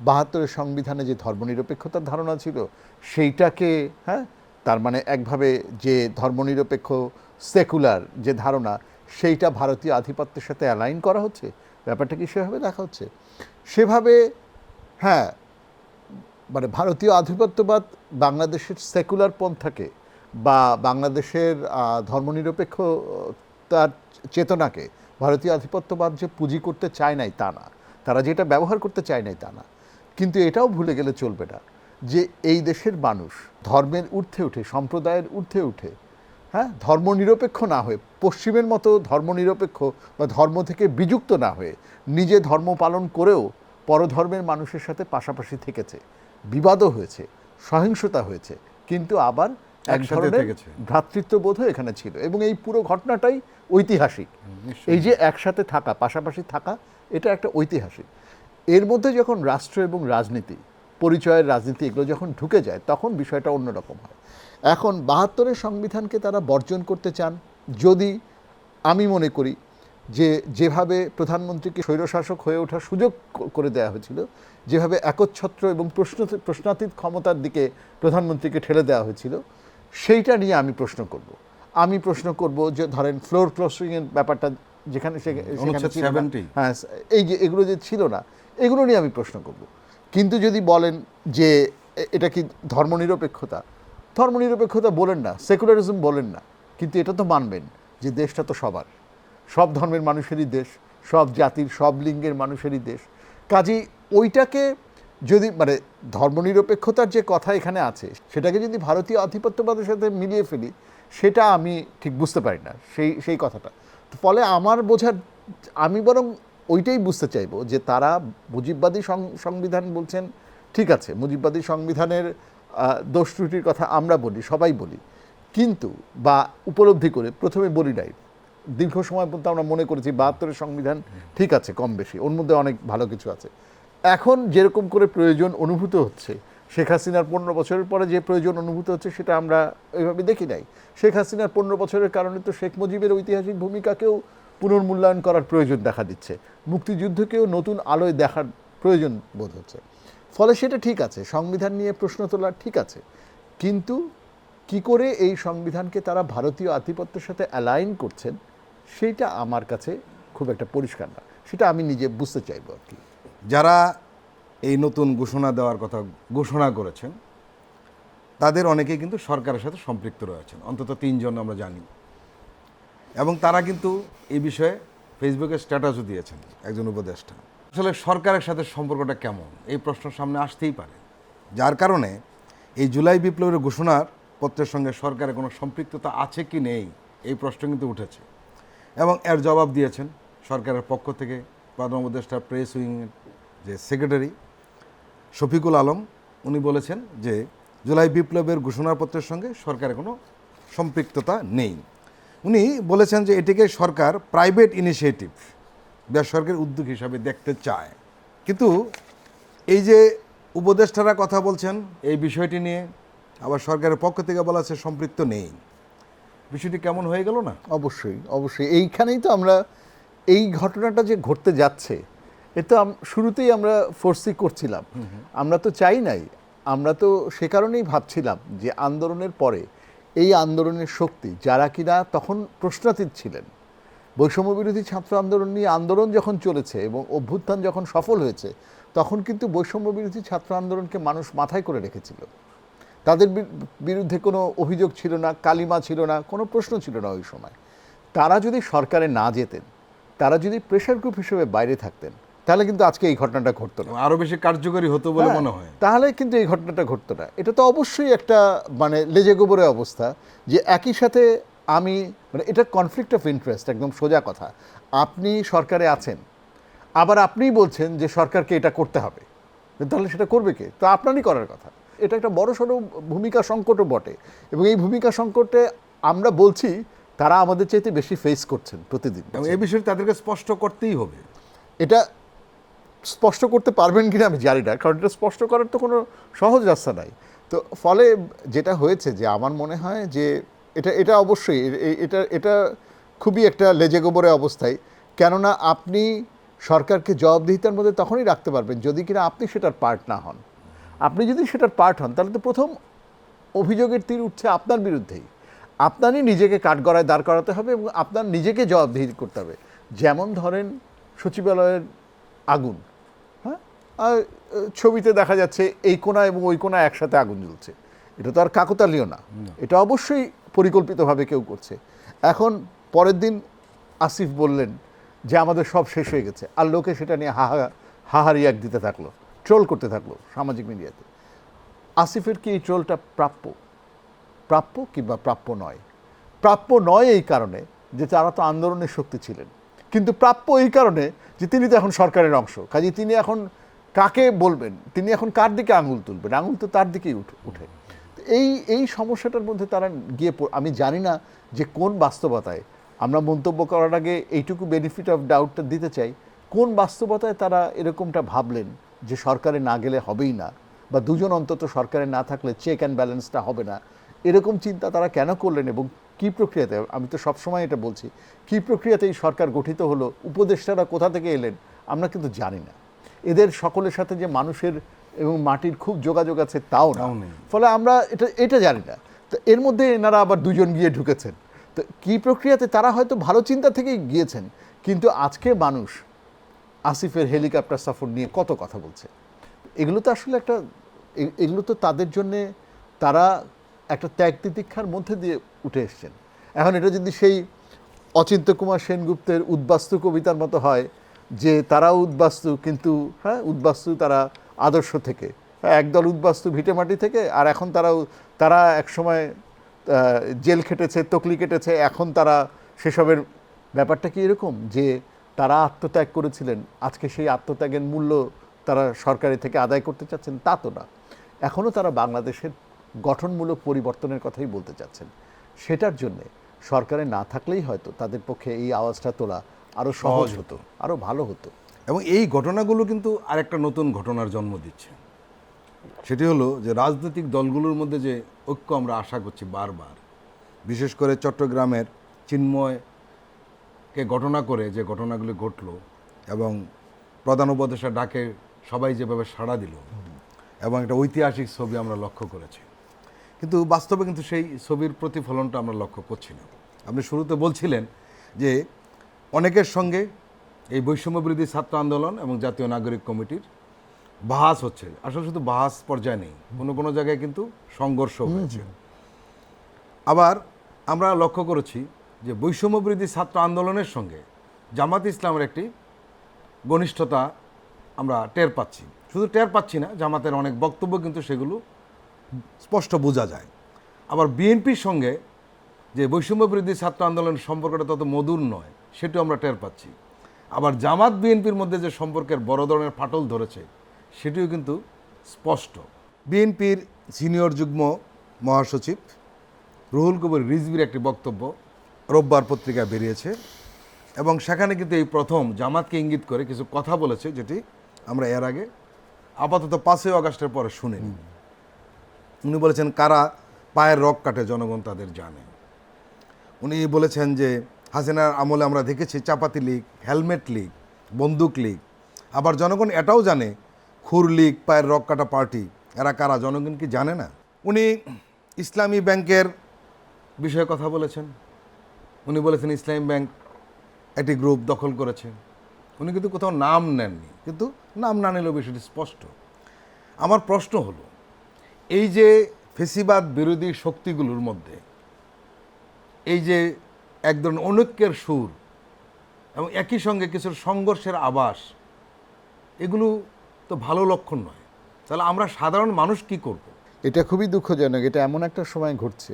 ৭২-এর সংবিধানে যে ধর্মনিরপেক্ষতার ধারণা ছিল সেইটাকে, হ্যাঁ, তার মানে একভাবে যে ধর্মনিরপেক্ষ সেকুলার যে ধারণা, সেইটা ভারতীয় আধিপত্যের সাথে অ্যালাইন করা হচ্ছে? ব্যাপারটা কি সেভাবে দেখা হচ্ছে? সেভাবে, হ্যাঁ, মানে ভারতীয় আধিপত্যবাদ বাংলাদেশের সেকুলার পন্থাকে বা বাংলাদেশের ধর্মনিরপেক্ষতার চেতনাকে ভারতীয় আধিপত্যবাদ যে পুঁজি করতে চায় নাই তা না, তারা যে এটা ব্যবহার করতে চায় নাই তা না, কিন্তু এটাও ভুলে গেলে চলবে না যে এই দেশের মানুষ ধর্মের ঊর্ধ্বে উঠে, সম্প্রদায়ের ঊর্ধ্বে উঠে, হ্যাঁ, ধর্মনিরপেক্ষ না হয়ে, পশ্চিমের মতো ধর্মনিরপেক্ষ বা ধর্ম থেকে বিযুক্ত না হয়ে নিজে ধর্ম পালন করেও পরধর্মের মানুষের সাথে পাশাপাশি থেকেছে, বিবাদও হয়েছে, সহিংসতা হয়েছে, কিন্তু আবার এক একসাথে ধরনের থেকেছে। ভ্রাতৃত্ববোধও এখানে ছিল। এবং এই পুরো ঘটনাটাই ঐতিহাসিক। এই যে একসাথে থাকা, পাশাপাশি থাকা, এটা একটা ঐতিহাসিক। এর মধ্যে যখন রাষ্ট্র এবং রাজনীতি, পরিচয়ের রাজনীতি, এগুলো যখন ঢুকে যায় তখন বিষয়টা অন্যরকম হয়। এখন ৭২-এর সংবিধানকে তারা বর্জন করতে চান। যদি আমি মনে করি যে যেভাবে প্রধানমন্ত্রীকে স্বৈরশাসক হয়ে ওঠার সুযোগ করে দেওয়া হয়েছিল, যেভাবে একচ্ছত্র এবং প্রশ্নাতীত ক্ষমতার দিকে প্রধানমন্ত্রীকে ঠেলে দেওয়া হয়েছিল, সেইটা নিয়ে আমি প্রশ্ন করব। আমি প্রশ্ন করব যে ধরেন ফ্লোর ক্রসিংয়ের ব্যাপারটা যেখানে অনুচ্ছেদ ছিল না, 70 হ্যাঁ, এই যে এগুলো যে ছিল না, এগুলো নিয়ে আমি প্রশ্ন করব। কিন্তু যদি বলেন যে এটা কি ধর্মনিরপেক্ষতা, ধর্মনিরপেক্ষতা বলেন না, সেকুলারিজম বলেন না, কিন্তু এটা তো মানবেন যে দেশটা তো সবার, সব ধর্মের মানুষেরই দেশ, সব জাতির, সব লিঙ্গের মানুষেরই দেশ। কাজেই ওইটাকে যদি মানে ধর্মনিরপেক্ষতার যে কথা এখানে আছে সেটাকে যদি ভারতীয় আধিপত্যবাদের সাথে মিলিয়ে ফেলি, সেটা আমি ঠিক বুঝতে পারি না সেই কথাটা। ফলে আমার বোঝার, আমি বরং ওইটাই বুঝতে চাইবো যে তারা মুজিববাদী সংবিধান বলছেন, ঠিক আছে, মুজিববাদী সংবিধানের দোষ ত্রুটির কথা আমরা বলি, সবাই বলি, কিন্তু বা উপলব্ধি করে প্রথমে বলি নাই, দীর্ঘ সময় পর্যন্ত আমরা মনে করেছি ৭২-এর সংবিধান ঠিক আছে, কম বেশি ওর মধ্যে অনেক ভালো কিছু আছে। এখন যেরকম করে প্রয়োজন অনুভূত হচ্ছে, শেখ হাসিনার ১৫ বছরের পরে যে প্রয়োজন অনুভূত হচ্ছে সেটা আমরা ওইভাবে দেখি নাই। শেখ হাসিনার ১৫ বছরের কারণে তো শেখ মুজিবের ঐতিহাসিক ভূমিকাকেও পুনর্মূল্যায়ন করার প্রয়োজন দেখা দিচ্ছে, মুক্তিযুদ্ধকেও নতুন আলোয় দেখার প্রয়োজন বোধ হচ্ছে। ফলে সেটা ঠিক আছে, সংবিধান নিয়ে প্রশ্ন তোলা ঠিক আছে, কিন্তু কি করে এই সংবিধানকে তারা ভারতীয় আধিপত্যের সাথে অ্যালাইন করছেন সেইটা আমার কাছে খুব একটা পরিষ্কার না, সেটা আমি নিজে বুঝতে চাইবো আর কি। যারা এই নতুন ঘোষণা দেওয়ার কথা ঘোষণা করেছেন তাদের অনেকেই কিন্তু সরকারের সাথে সম্পৃক্ত রয়েছেন, অন্তত ৩ জন আমরা জানি। এবং তারা কিন্তু এই বিষয়ে ফেসবুকে স্ট্যাটাসও দিয়েছেন, একজন উপদেষ্টা। আসলে সরকারের সাথে সম্পর্কটা কেমন, এই প্রশ্ন সামনে আসতেই পারে, যার কারণে এই জুলাই বিপ্লবের ঘোষণার পত্রের সঙ্গে সরকারের কোনো সম্পৃক্ততা আছে কি নেই, এই প্রশ্ন কিন্তু উঠেছে। এবং এর জবাব দিয়েছেন সরকারের পক্ষ থেকে প্রধান উপদেষ্টা প্রেস উইংয়ের যে সেক্রেটারি শফিকুল আলম, উনি বলেছেন যে জুলাই বিপ্লবের ঘোষণাপত্রের সঙ্গে সরকারের কোনো সম্পৃক্ততা নেই। উনি বলেছেন যে এটিকে সরকার প্রাইভেট ইনিশিয়েটিভ, বেসরকারি উদ্যোগ হিসাবে দেখতে চায়। কিন্তু এই যে উপদেষ্টারা কথা বলছেন এই বিষয়টি নিয়ে, আবার সরকারের পক্ষ থেকে বলা হচ্ছে সম্পৃক্ত নেই, বিষয়টি কেমন হয়ে গেল না? অবশ্যই অবশ্যই, এইখানেই তো আমরা এই ঘটনাটা যে ঘটতে যাচ্ছে, এ তো শুরুতেই আমরা ফোর্সি করছিলাম, আমরা তো চাই নাই। আমরা তো সে কারণেই ভাবছিলাম যে আন্দোলনের পরে এই আন্দোলনের শক্তি, যারা কিনা তখন প্রশ্নাতীত ছিলেন, বৈষম্য বিরোধী ছাত্র আন্দোলন নিয়ে আন্দোলন যখন চলেছে এবং অভ্যুত্থান যখন সফল হয়েছে, তখন কিন্তু বৈষম্য বিরোধী ছাত্র আন্দোলনকে মানুষ মাথায় করে রেখেছিল। তাদের বিরুদ্ধে কোনো অভিযোগ ছিল না, কালিমা ছিল না, কোনো প্রশ্ন ছিল না ওই সময়। তারা যদি সরকারে না যেতেন, তারা যদি প্রেশার গ্রুপ হিসেবে বাইরে থাকতেন, তাহলে কিন্তু আজকে এই ঘটনাটা ঘটতো না, আরও বেশি কার্যকরী হতো বলে মনে হয়। তাহলে কিন্তু এই ঘটনাটা ঘটতো না। এটা তো অবশ্যই একটা মানে লেজে গোবরে অবস্থা যে একই সাথে আমি মানে এটা কনফ্লিক্ট অফ ইন্টারেস্ট, একদম সোজা কথা। আপনি সরকারে আছেন, আবার আপনিই বলছেন যে সরকারকে এটা করতে হবে, তাহলে সেটা করবে কে? তো আপনারই করার কথা। এটা একটা বড়সড় ভূমিকা সংকটও বটে, এবং এই ভূমিকা সংকটে আমরা বলছি তারা আমাদের চাইতে বেশি ফেস করছেন প্রতিদিন। এবং এই বিষয়টি তাদেরকে স্পষ্ট করতেই হবে। এটা স্পষ্ট করতে পারবেন কিনা আমি জানি না, কারণ এটা স্পষ্ট করার তো কোনো সহজ রাস্তা নাই। তো ফলে যেটা হয়েছে যে আমার মনে হয় যে এটা অবশ্যই এটা খুবই একটা লেজে গোবরে অবস্থায়। কেননা আপনি সরকারকে জবাবদিহিতার মধ্যে তখনই রাখতে পারবেন যদি কিনা আপনি সেটার পার্ট না হন। আপনি যদি সেটার পার্ট হন, তাহলে তো প্রথম অভিযোগের তীর উঠছে আপনার বিরুদ্ধেই। আপনারই নিজেকে কাঠগড়ায় দাঁড় করাতে হবে এবং আপনার নিজেকে জবাবদিহি করতে হবে। যেমন ধরেন সচিবালয়ের আগুন, হ্যাঁ, আর ছবিতে দেখা যাচ্ছে এই কোণা এবং ওই কোণা একসাথে আগুন জ্বলছে, এটা তো আর কাকতালীয় না, এটা অবশ্যই পরিকল্পিতভাবে কেউ করছে। এখন পরের দিন আসিফ বললেন যে আমাদের সব শেষ হয়ে গেছে, আর লোকে সেটা নিয়ে হাহারি এক দিতে থাকলো, ট্রোল করতে থাকলো সামাজিক মিডিয়াতে। আসিফের কি এই ট্রোলটা প্রাপ্য কিংবা প্রাপ্য নয়? প্রাপ্য নয় এই কারণে যে তারা তো আন্দোলনের শক্তি ছিলেন, কিন্তু প্রাপ্য এই কারণে যে তিনি তো এখন সরকারের অংশ, কাজে তিনি এখন কাকে বলবেন, তিনি এখন কার দিকে আঙুল তুলবেন? আঙুল তো তার দিকেই উঠে। এই সমস্যাটার মধ্যে তারা গিয়ে আমি জানি না যে কোন বাস্তবতায়, আমরা মন্তব্য করার আগে এইটুকু বেনিফিট অফ ডাউটটা দিতে চাই, কোন বাস্তবতায় তারা এরকমটা ভাবলেন যে সরকারে না গেলে হবেই না, বা দুজন অন্তত সরকারে না থাকলে চেক অ্যান্ড ব্যালেন্সটা হবে না, এরকম চিন্তা তারা কেন করলেন এবং কী প্রক্রিয়াতে? আমি তো সবসময় এটা বলছি, কী প্রক্রিয়াতে এই সরকার গঠিত হলো, উপদেষ্টারা কোথা থেকে এলেন আমরা কিন্তু জানি না। এদের সকলের সাথে যে মানুষের এবং মাটির খুব যোগাযোগ আছে তাও না, ফলে আমরা এটা জানি না। তো এর মধ্যে এনারা আবার দুজন গিয়ে ঢুকেছেন, তো কী প্রক্রিয়াতে তারা হয়তো ভালো চিন্তা থেকেই গিয়েছেন, কিন্তু আজকে মানুষ আসিফের হেলিকপ্টার সফর নিয়ে কত কথা বলছে। এগুলো তো আসলে এগুলো তো তাদের জন্যে তারা একটা ত্যাগ তিতিক্ষার মধ্যে দিয়ে উঠে এসছেন। এখন এটা যদি সেই অচিন্ত্য কুমার সেনগুপ্তের উদ্বাস্তু কবিতার মতো হয় যে তারাও উদ্বাস্তু, কিন্তু উদ্বাস্তু তারা আদর্শ থেকে, একদল উদ্বাস্তু ভিটেমাটি থেকে, আর এখন তারা একসময় জেল খেটেছে, তকলি কেটেছে, এখন তারা সেসবের ব্যাপারটা কি এরকম যে তারা আত্মত্যাগ করেছিলেন, আজকে সেই আত্মত্যাগের মূল্য তারা সরকারি থেকে আদায় করতে চাচ্ছেন? তা তো না, এখনও তারা বাংলাদেশের গঠনমূলক পরিবর্তনের কথাই বলতে চাচ্ছেন। সেটার জন্যে সরকারে না থাকলেই হয়তো তাদের পক্ষে এই আওয়াজটা তোলা আরও সহজ হতো, আরও ভালো হতো। এবং এই ঘটনাগুলো কিন্তু আরেকটা নতুন ঘটনার জন্ম দিচ্ছে। সেটি হলো যে রাজনৈতিক দলগুলোর মধ্যে যে ঐক্য আমরা আশা করছি বারবার, বিশেষ করে চট্টগ্রামের চিন্ময়কে ঘটনা করে যে ঘটনাগুলি ঘটলো এবং প্রধান উপদেষ্টা ডাকে সবাই যেভাবে সাড়া দিল এবং একটা ঐতিহাসিক ছবি আমরা লক্ষ্য করেছি, কিন্তু বাস্তবে কিন্তু সেই ছবির প্রতিফলনটা আমরা লক্ষ্য করছি না। আপনি শুরুতে বলছিলেন যে অনেকের সঙ্গে এই বৈষম্য বিরোধী ছাত্র আন্দোলন এবং জাতীয় নাগরিক কমিটির বাহাস হচ্ছে, আসলে শুধু বাহাস পর্যায়ে নেই, কোনো কোনো জায়গায় কিন্তু সংঘর্ষ হয়েছে। আবার আমরা লক্ষ্য করেছি যে বৈষম্য বিরোধী ছাত্র আন্দোলনের সঙ্গে জামাত ইসলামের একটি ঘনিষ্ঠতা আমরা টের পাচ্ছি। শুধু টের পাচ্ছি না, জামাতের অনেক বক্তব্য কিন্তু সেগুলো স্পষ্ট বোঝা যায়। আবার বিএনপির সঙ্গে যে বৈষম্য বিরোধী ছাত্র আন্দোলনের সম্পর্কটা তত মধুর নয়, সেটাও আমরা টের পাচ্ছি। আবার জামাত বিএনপির মধ্যে যে সম্পর্কের বড় ধরনের ফাটল ধরেছে সেটিও কিন্তু স্পষ্ট। বিএনপির সিনিয়র যুগ্ম মহাসচিব রুহুল কবির রিজভির একটি বক্তব্য রোববার পত্রিকায় বেরিয়েছে এবং সেখানে কিন্তু এই প্রথম জামাতকে ইঙ্গিত করে কিছু কথা বলেছে, যেটি আমরা এর আগে আপাতত 5ই আগস্টের পরে শুনিনি। উনি বলেছেন কারা পায়ের রগ কাটে জনগণ তাদের জানে। উনি বলেছেন যে হাসিনার আমলে আমরা দেখেছি চাপাতি লীগ, হেলমেট লীগ, বন্দুক লীগ, আবার জনগণ এটাও জানে খুর লীগ, পায়ের রগ কাটা পার্টি, এরা কারা জনগণ কি জানে না? উনি ইসলামী ব্যাংকের বিষয়ে কথা বলেছেন। উনি বলেছেন ইসলামী ব্যাংক একটি গ্রুপ দখল করেছে। উনি কিন্তু কোথাও নাম নেননি, কিন্তু নাম না নিলেও বিষয়টি স্পষ্ট। আমার প্রশ্ন হলো, এই যে ফেসিবাদ বিরোধী শক্তিগুলোর মধ্যে এই যে এক ধরনের অনৈক্যের সুর এবং একই সঙ্গে কিছু সংঘর্ষের আভাস, এগুলো তো ভালো লক্ষণ নয়। তাহলে আমরা সাধারণ মানুষ কি করব? এটা খুবই দুঃখজনক। এটা এমন একটা সময় ঘটছে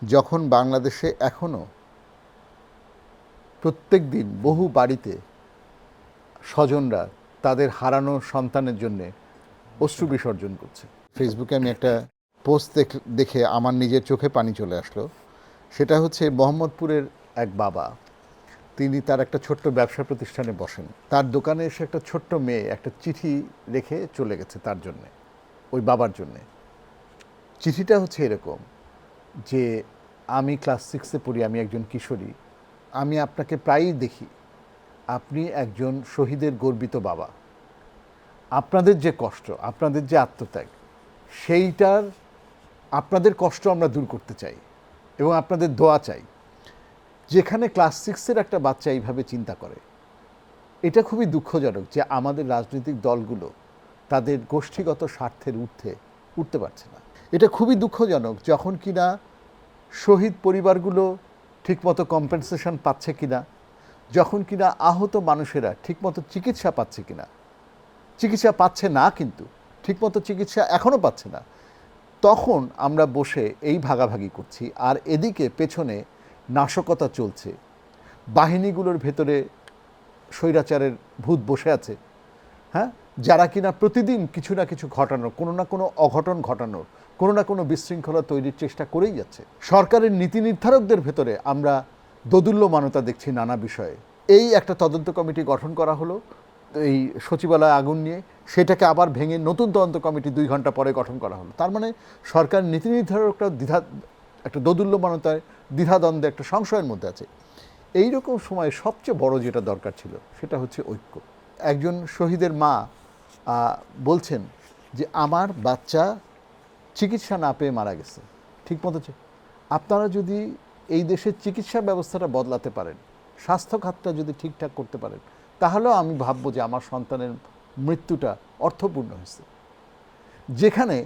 যখন বাংলাদেশে এখনও প্রত্যেক দিন বহু বাড়িতে স্বজনরা তাদের হারানো সন্তানের জন্যে অশ্রু বিসর্জন করছে। ফেসবুকে আমি একটা পোস্ট দেখে আমার নিজের চোখে পানি চলে আসলো। সেটা হচ্ছে মোহাম্মদপুরের এক বাবা, তিনি তার একটা ছোট্ট ব্যবসা প্রতিষ্ঠানে বসেন। তার দোকানে এসে একটা ছোট্ট মেয়ে একটা চিঠি রেখে চলে গেছে তার জন্যে, ওই বাবার জন্যে। চিঠিটা হচ্ছে এরকম যে আমি ক্লাস 6-এ পড়ি, আমি একজন কিশোরী, আমি আপনাকে প্রায়ই দেখি, আপনি একজন শহীদের গর্বিত বাবা। আপনাদের যে কষ্ট, আপনাদের যে আত্মত্যাগ, সেইটার আপনাদের কষ্ট আমরা দূর করতে চাই এবং আপনাদের দোয়া চাই। যেখানে ক্লাস 6-এর একটা বাচ্চা এইভাবে চিন্তা করে, এটা খুবই দুঃখজনক যে আমাদের রাজনৈতিক দলগুলো তাদের গোষ্ঠীগত স্বার্থের উঠতে পারছে না। এটা খুবই দুঃখজনক যখন কিনা শহীদ পরিবারগুলো ঠিকমতো কম্পেনসেশন পাচ্ছে কিনা, যখন কিনা আহত মানুষেরা ঠিকমতো চিকিৎসা পাচ্ছে কিনা, চিকিৎসা পাচ্ছে না, কিন্তু ঠিকমতো চিকিৎসা এখনও পাচ্ছে না, তখন আমরা বসে এই ভাগাভাগি করছি, আর এদিকে পেছনে নাশকতা চলছে, বাহিনীগুলোর ভেতরে স্বৈরাচারের ভূত বসে আছে, হ্যাঁ, যারা কিনা প্রতিদিন কিছু না কিছু ঘটানোর, কোনো না কোনো অঘটন ঘটানোর, কোনো না কোনো বিশৃঙ্খলা তৈরির চেষ্টা করেই যাচ্ছে। সরকারের নীতি নির্ধারকদের ভেতরে আমরা দোদুল্যমানতা দেখছি নানা বিষয়ে। এই একটা তদন্ত কমিটি গঠন করা হলো এই সচিবালয় আগুন নিয়ে, সেটাকে আবার ভেঙে নতুন তদন্ত কমিটি 2 ঘন্টা পরে গঠন করা হলো। তার মানে সরকার নীতি নির্ধারকরা একটা দোদুল্যমানতায়, দ্বিধাদ্বন্দ্বে, একটা সংশয়ের মধ্যে আছে। এই রকম সময়ে সবচেয়ে বড় যেটা দরকার ছিল সেটা হচ্ছে ঐক্য। একজন শহীদের মা বলছেন যে আমার বাচ্চা চিকিৎসা না পেয়ে মারা গেছে, ঠিকমতো। আপনারা যদি এই দেশের চিকিৎসা ব্যবস্থাটা বদলাতে পারেন, স্বাস্থ্য খাতটা যদি ঠিকঠাক করতে পারেন, তাহলেও আমি ভাববো যে আমার সন্তানের মৃত্যুটা অর্থপূর্ণ হয়েছে। যেখানে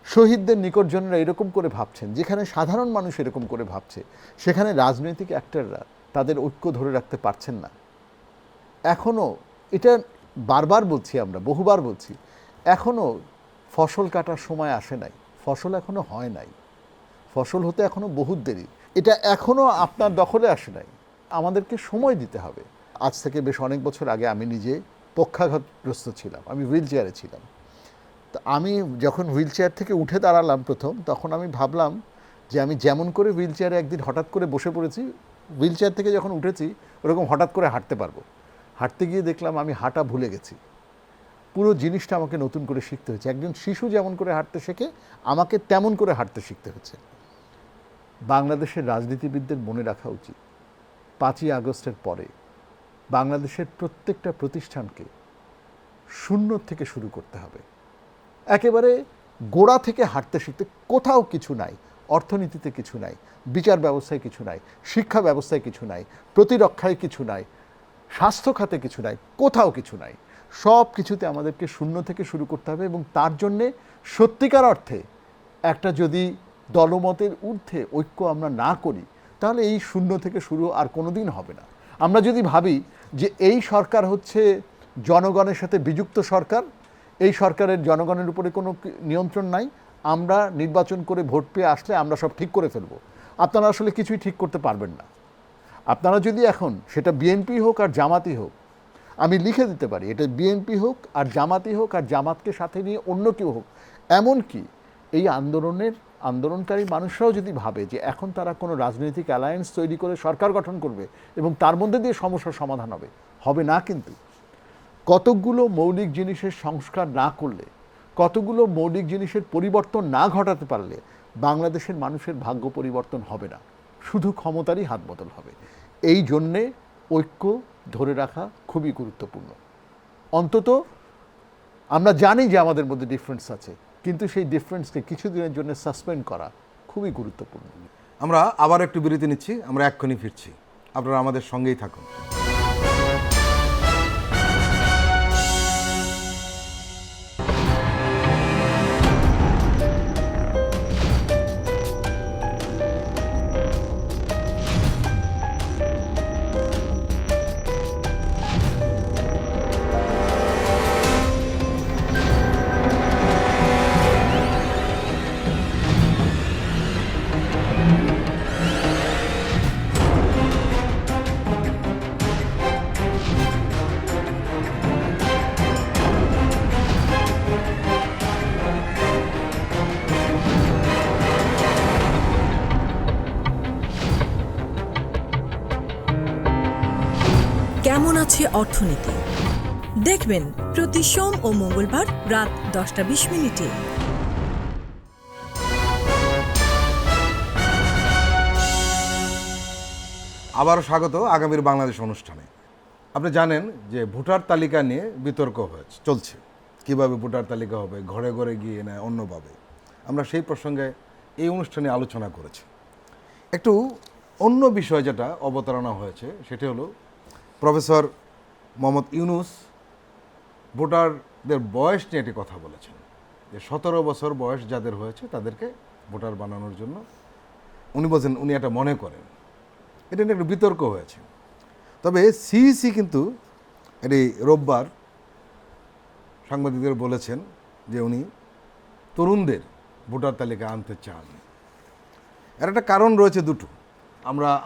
শহীদদের নিকটজনেরা এরকম করে ভাবছেন, যেখানে সাধারণ মানুষ এরকম করে ভাবছে, সেখানে রাজনৈতিক অ্যাক্টররা তাদের ঐক্য ধরে রাখতে পারছেন না। এখনও এটা বারবার বলছি, আমরা বহুবার বলছি, এখনও ফসল কাটার সময় আসে নাই, ফসল এখনও হয় নাই, ফসল হতে এখনও বহুত দেরি, এটা এখনও আপনার দখলে আসে নাই। আমাদেরকে সময় দিতে হবে। আজ থেকে বেশ অনেক বছর আগে আমি নিজে পক্ষাঘাতগ্রস্ত ছিলাম, আমি হুইল চেয়ারে ছিলাম। তো আমি যখন হুইল চেয়ার থেকে উঠে দাঁড়ালাম প্রথম, তখন আমি ভাবলাম যে আমি যেমন করে হুইল চেয়ারে একদিন হঠাৎ করে বসে পড়েছি, হুইল চেয়ার থেকে যখন উঠেছি ওরকম হঠাৎ করে হাঁটতে পারবো। হাঁটতে গিয়ে দেখলাম আমি হাঁটা ভুলে গেছি। পুরো জিনিসটা আমাকে নতুন করে শিখতে হয়েছে। একজন শিশু যেমন করে হাঁটতে শেখে, আমাকে তেমন করে হাঁটতে শিখতে হচ্ছে। বাংলাদেশের রাজনীতিবিদদের মনে রাখা উচিত, 5ই আগস্টের পরে বাংলাদেশের প্রত্যেকটা প্রতিষ্ঠানকে শূন্য থেকে শুরু করতে হবে, একেবারে গোড়া থেকে হাঁটতে শিখতে। কোথাও কিছু নাই, অর্থনীতিতে কিছু নাই, বিচার ব্যবস্থায় কিছু নাই, শিক্ষা ব্যবস্থায় কিছু নাই, প্রতিরক্ষায় কিছু নাই, স্বাস্থ্য খাতে কিছু নাই, কোথাও কিছু নাই। সব কিছুতে আমাদেরকে শূন্য থেকে শুরু করতে হবে, এবং তার জন্যে সত্যিকার অর্থে একটা যদি দলমতের ঊর্ধ্বে ঐক্য আমরা না করি, তাহলে এই শূন্য থেকে শুরু আর কোনো দিন হবে না। আমরা যদি ভাবি যে এই সরকার হচ্ছে জনগণের সাথে বিযুক্ত সরকার, এই সরকারের জনগণের উপরে কোনো নিয়ন্ত্রণ নাই, আমরা নির্বাচন করে ভোট পেয়ে আসলে আমরা সব ঠিক করে ফেলব, আপনারা আসলে কিছুই ঠিক করতে পারবেন না। আপনারা যদি এখন, সেটা বিএনপি হোক আর জামাতি হোক, আমি লিখে দিতে পারি, এটা বিএনপি হোক আর জামাতি হোক আর জামাতকে সাথে নিয়ে অন্য কেউ হোক, এমনকি এই আন্দোলনকারী মানুষরাও যদি ভাবে যে এখন তারা কোনো রাজনৈতিক অ্যালায়েন্স তৈরি করে সরকার গঠন করবে এবং তার মধ্যে দিয়ে সমস্যার সমাধান হবে না। কিন্তু কতকগুলো মৌলিক জিনিসের সংস্কার না করলে, কতগুলো মৌলিক জিনিসের পরিবর্তন না ঘটাতে পারলে বাংলাদেশের মানুষের ভাগ্য পরিবর্তন হবে না, শুধু ক্ষমতারই হাত বদল হবে। এই জন্যে ঐক্য ধরে রাখা খুবই গুরুত্বপূর্ণ। অন্তত আমরা জানি যে আমাদের মধ্যে ডিফারেন্স আছে, কিন্তু সেই ডিফারেন্সকে কিছুদিনের জন্য সাসপেন্ড করা খুবই গুরুত্বপূর্ণ। আমরা আবার একটু বিরতি নিচ্ছি, আমরা এক্ষুনি ফিরছি, আপনারা আমাদের সঙ্গেই থাকুন। কেমন আছে অর্থনীতি দেখবেন প্রতি সোম ও মঙ্গলবার রাত 10:20 আবারও স্বাগত আগামীর বাংলাদেশ অনুষ্ঠানে। আপনি জানেন যে ভোটার তালিকা নিয়ে বিতর্ক চলছে, কিভাবে ভোটার তালিকা হবে, ঘরে ঘরে গিয়ে না অন্যভাবে। আমরা সেই প্রসঙ্গে এই অনুষ্ঠানে আলোচনা করেছি। একটু অন্য বিষয় যেটা অবতারণা হয়েছে সেটি হলো প্রফেসর মোহাম্মদ ইউনূস ভোটারদের বয়স নিয়ে একটি কথা বলেছেন, যে 17 বছর বয়স যাদের হয়েছে তাদেরকে ভোটার বানানোর জন্য উনি বলছেন উনি এটা মনে করেন। এটা নিয়ে একটু বিতর্ক হয়েছে। তবে সিইসি কিন্তু এটি রোববার সাংবাদিকদের বলেছেন যে উনি তরুণদের ভোটার তালিকা আনতে চান। এর একটা কারণ রয়েছে দুটো,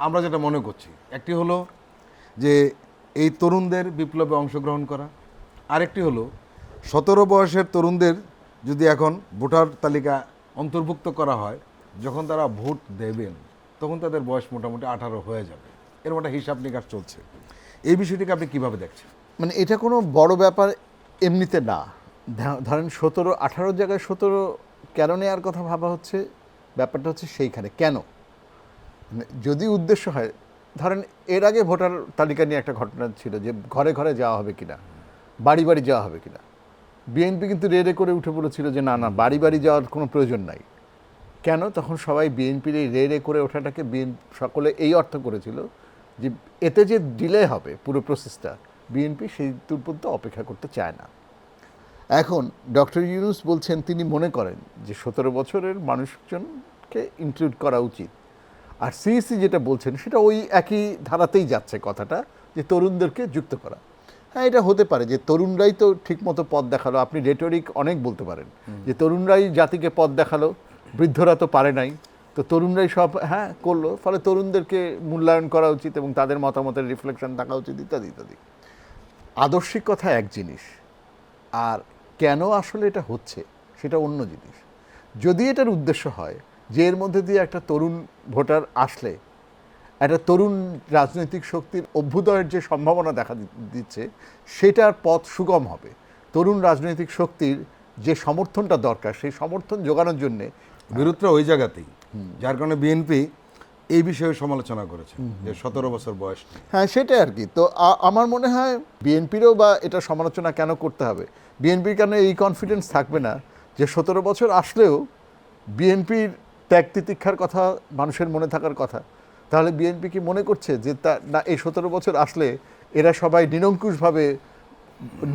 আমরা যেটা মনে করছি। একটি হলো যে এই তরুণদের বিপ্লবে অংশগ্রহণ করা, আরেকটি হলো 17 বয়সের তরুণদের যদি এখন ভোটার তালিকা অন্তর্ভুক্ত করা হয়, যখন তারা ভোট দেবেন তখন তাদের বয়স মোটামুটি 18 হয়ে যাবে। এরকম একটা হিসাব নিকাশ চলছে। এই বিষয়টিকে আপনি কিভাবে দেখছেন? মানে এটা কোনো বড় ব্যাপার এমনিতে না। ধরেন 17-18 জায়গায় 17 কেন নেওয়ার কথা ভাবা হচ্ছে, ব্যাপারটা হচ্ছে সেইখানে কেন। মানে যদি উদ্দেশ্য হয়, ধরেন এর আগে ভোটার তালিকা নিয়ে একটা ঘটনা ছিল যে ঘরে ঘরে যাওয়া হবে কিনা, বাড়ি বাড়ি যাওয়া হবে কিনা। বিএনপি কিন্তু রেড়ে করে উঠে বলেছিল যে না না, বাড়ি বাড়ি যাওয়ার কোনো প্রয়োজন নাই। কেন? তখন সবাই বিএনপির এই রেড়ে করে ওঠাটাকে সকলে এই অর্থ করেছিল যে এতে যে ডিলে হবে পুরো প্রসেসটা, বিএনপি সেই দূর পর্যন্ত অপেক্ষা করতে চায় না। এখন ডক্টর ইউনূস বলছেন তিনি মনে করেন যে 17 বছরের মানুষজনকে ইনক্লুড করা উচিত। আর সিইসি যেটা বলছেন সেটা ওই একই ধারাতেই যাচ্ছে কথাটা, যে তরুণদেরকে যুক্ত করা। হ্যাঁ, এটা হতে পারে যে তরুণরাই তো ঠিকমতো পথ দেখালো। আপনি রেটরিক অনেক বলতে পারেন যে তরুণরাই জাতিকে পথ দেখালো, বৃদ্ধরা তো পারে নাই, তো তরুণরাই সব করলো, ফলে তরুণদেরকে মূল্যায়ন করা উচিত এবং তাদের মতামতের রিফ্লেকশন থাকা উচিত ইত্যাদি ইত্যাদি। আদর্শিক কথা এক জিনিস, আর কেন আসলে এটা হচ্ছে সেটা অন্য জিনিস। যদি এটার উদ্দেশ্য হয় যে এর মধ্যে দিয়ে একটা তরুণ ভোটার আসলে একটা তরুণ রাজনৈতিক শক্তির অভ্যুদয়ের যে সম্ভাবনা দেখা দিচ্ছে সেটার পথ সুগম হবে, তরুণ রাজনৈতিক শক্তির যে সমর্থনটা দরকার সেই সমর্থন জোগানোর জন্যে বিরোধটা ওই জায়গাতেই, যার কারণে বিএনপি এই বিষয়ে সমালোচনা করেছে যে 17 বছর বয়স নেই। হ্যাঁ, সেটাই আর কি। তো আমার মনে হয় বিএনপিরও বা এটা সমালোচনা কেন করতে হবে, বিএনপির কেন এই কনফিডেন্স থাকবে না যে 17 বছর আসলেও বিএনপির ত্যাগ তিতিক্ষার কথা মানুষের মনে থাকার কথা। তাহলে বিএনপি কি মনে করছে যে না, এই 17 বছর আসলে এরা সবাই নিরঙ্কুশভাবে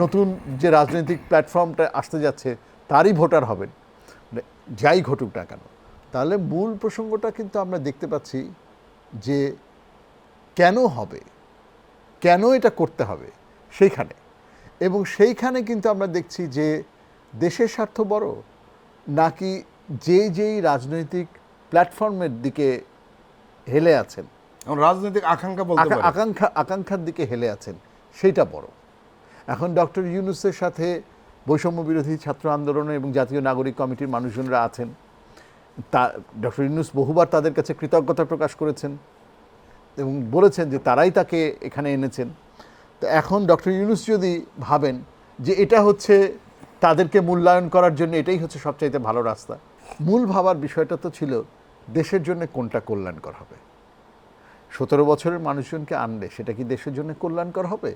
নতুন যে রাজনৈতিক প্ল্যাটফর্মটা আসতে যাচ্ছে তারই ভোটার হবেন, যাই ঘটুক না কেন। তাহলে মূল প্রসঙ্গটা কিন্তু আমরা দেখতে পাচ্ছি যে কেন হবে, কেন এটা করতে হবে সেইখানে। এবং সেইখানে কিন্তু আমরা দেখছি যে দেশের স্বার্থ বড় নাকি যেই রাজনৈতিক প্ল্যাটফর্মের দিকে হেলে আছেন, রাজনৈতিক আকাঙ্ক্ষা বলতে পারি, আকাঙ্ক্ষার দিকে হেলে আছেন সেইটা বড়। এখন ডক্টর ইউনূসের সাথে বৈষম্য বিরোধী ছাত্র আন্দোলন এবং জাতীয় নাগরিক কমিটির মানুষজনরা আছেন। ডক্টর ইউনূস বহুবার তাদের কাছে কৃতজ্ঞতা প্রকাশ করেছেন এবং বলেছেন যে তারাই তাকে এখানে এনেছেন। তো এখন ডক্টর ইউনূস যদি ভাবেন যে এটা হচ্ছে তাদেরকে মূল্যায়ন করার জন্য এটাই হচ্ছে সবচাইতে ভালো রাস্তা, মূল ভাবার বিষয়টা তো ছিল দেশের জন্য কোনটা কল্যাণকর হবে। 17 বছরের মানুষজনকে আনলে সেটা কি দেশের জন্য কল্যাণকর হবে,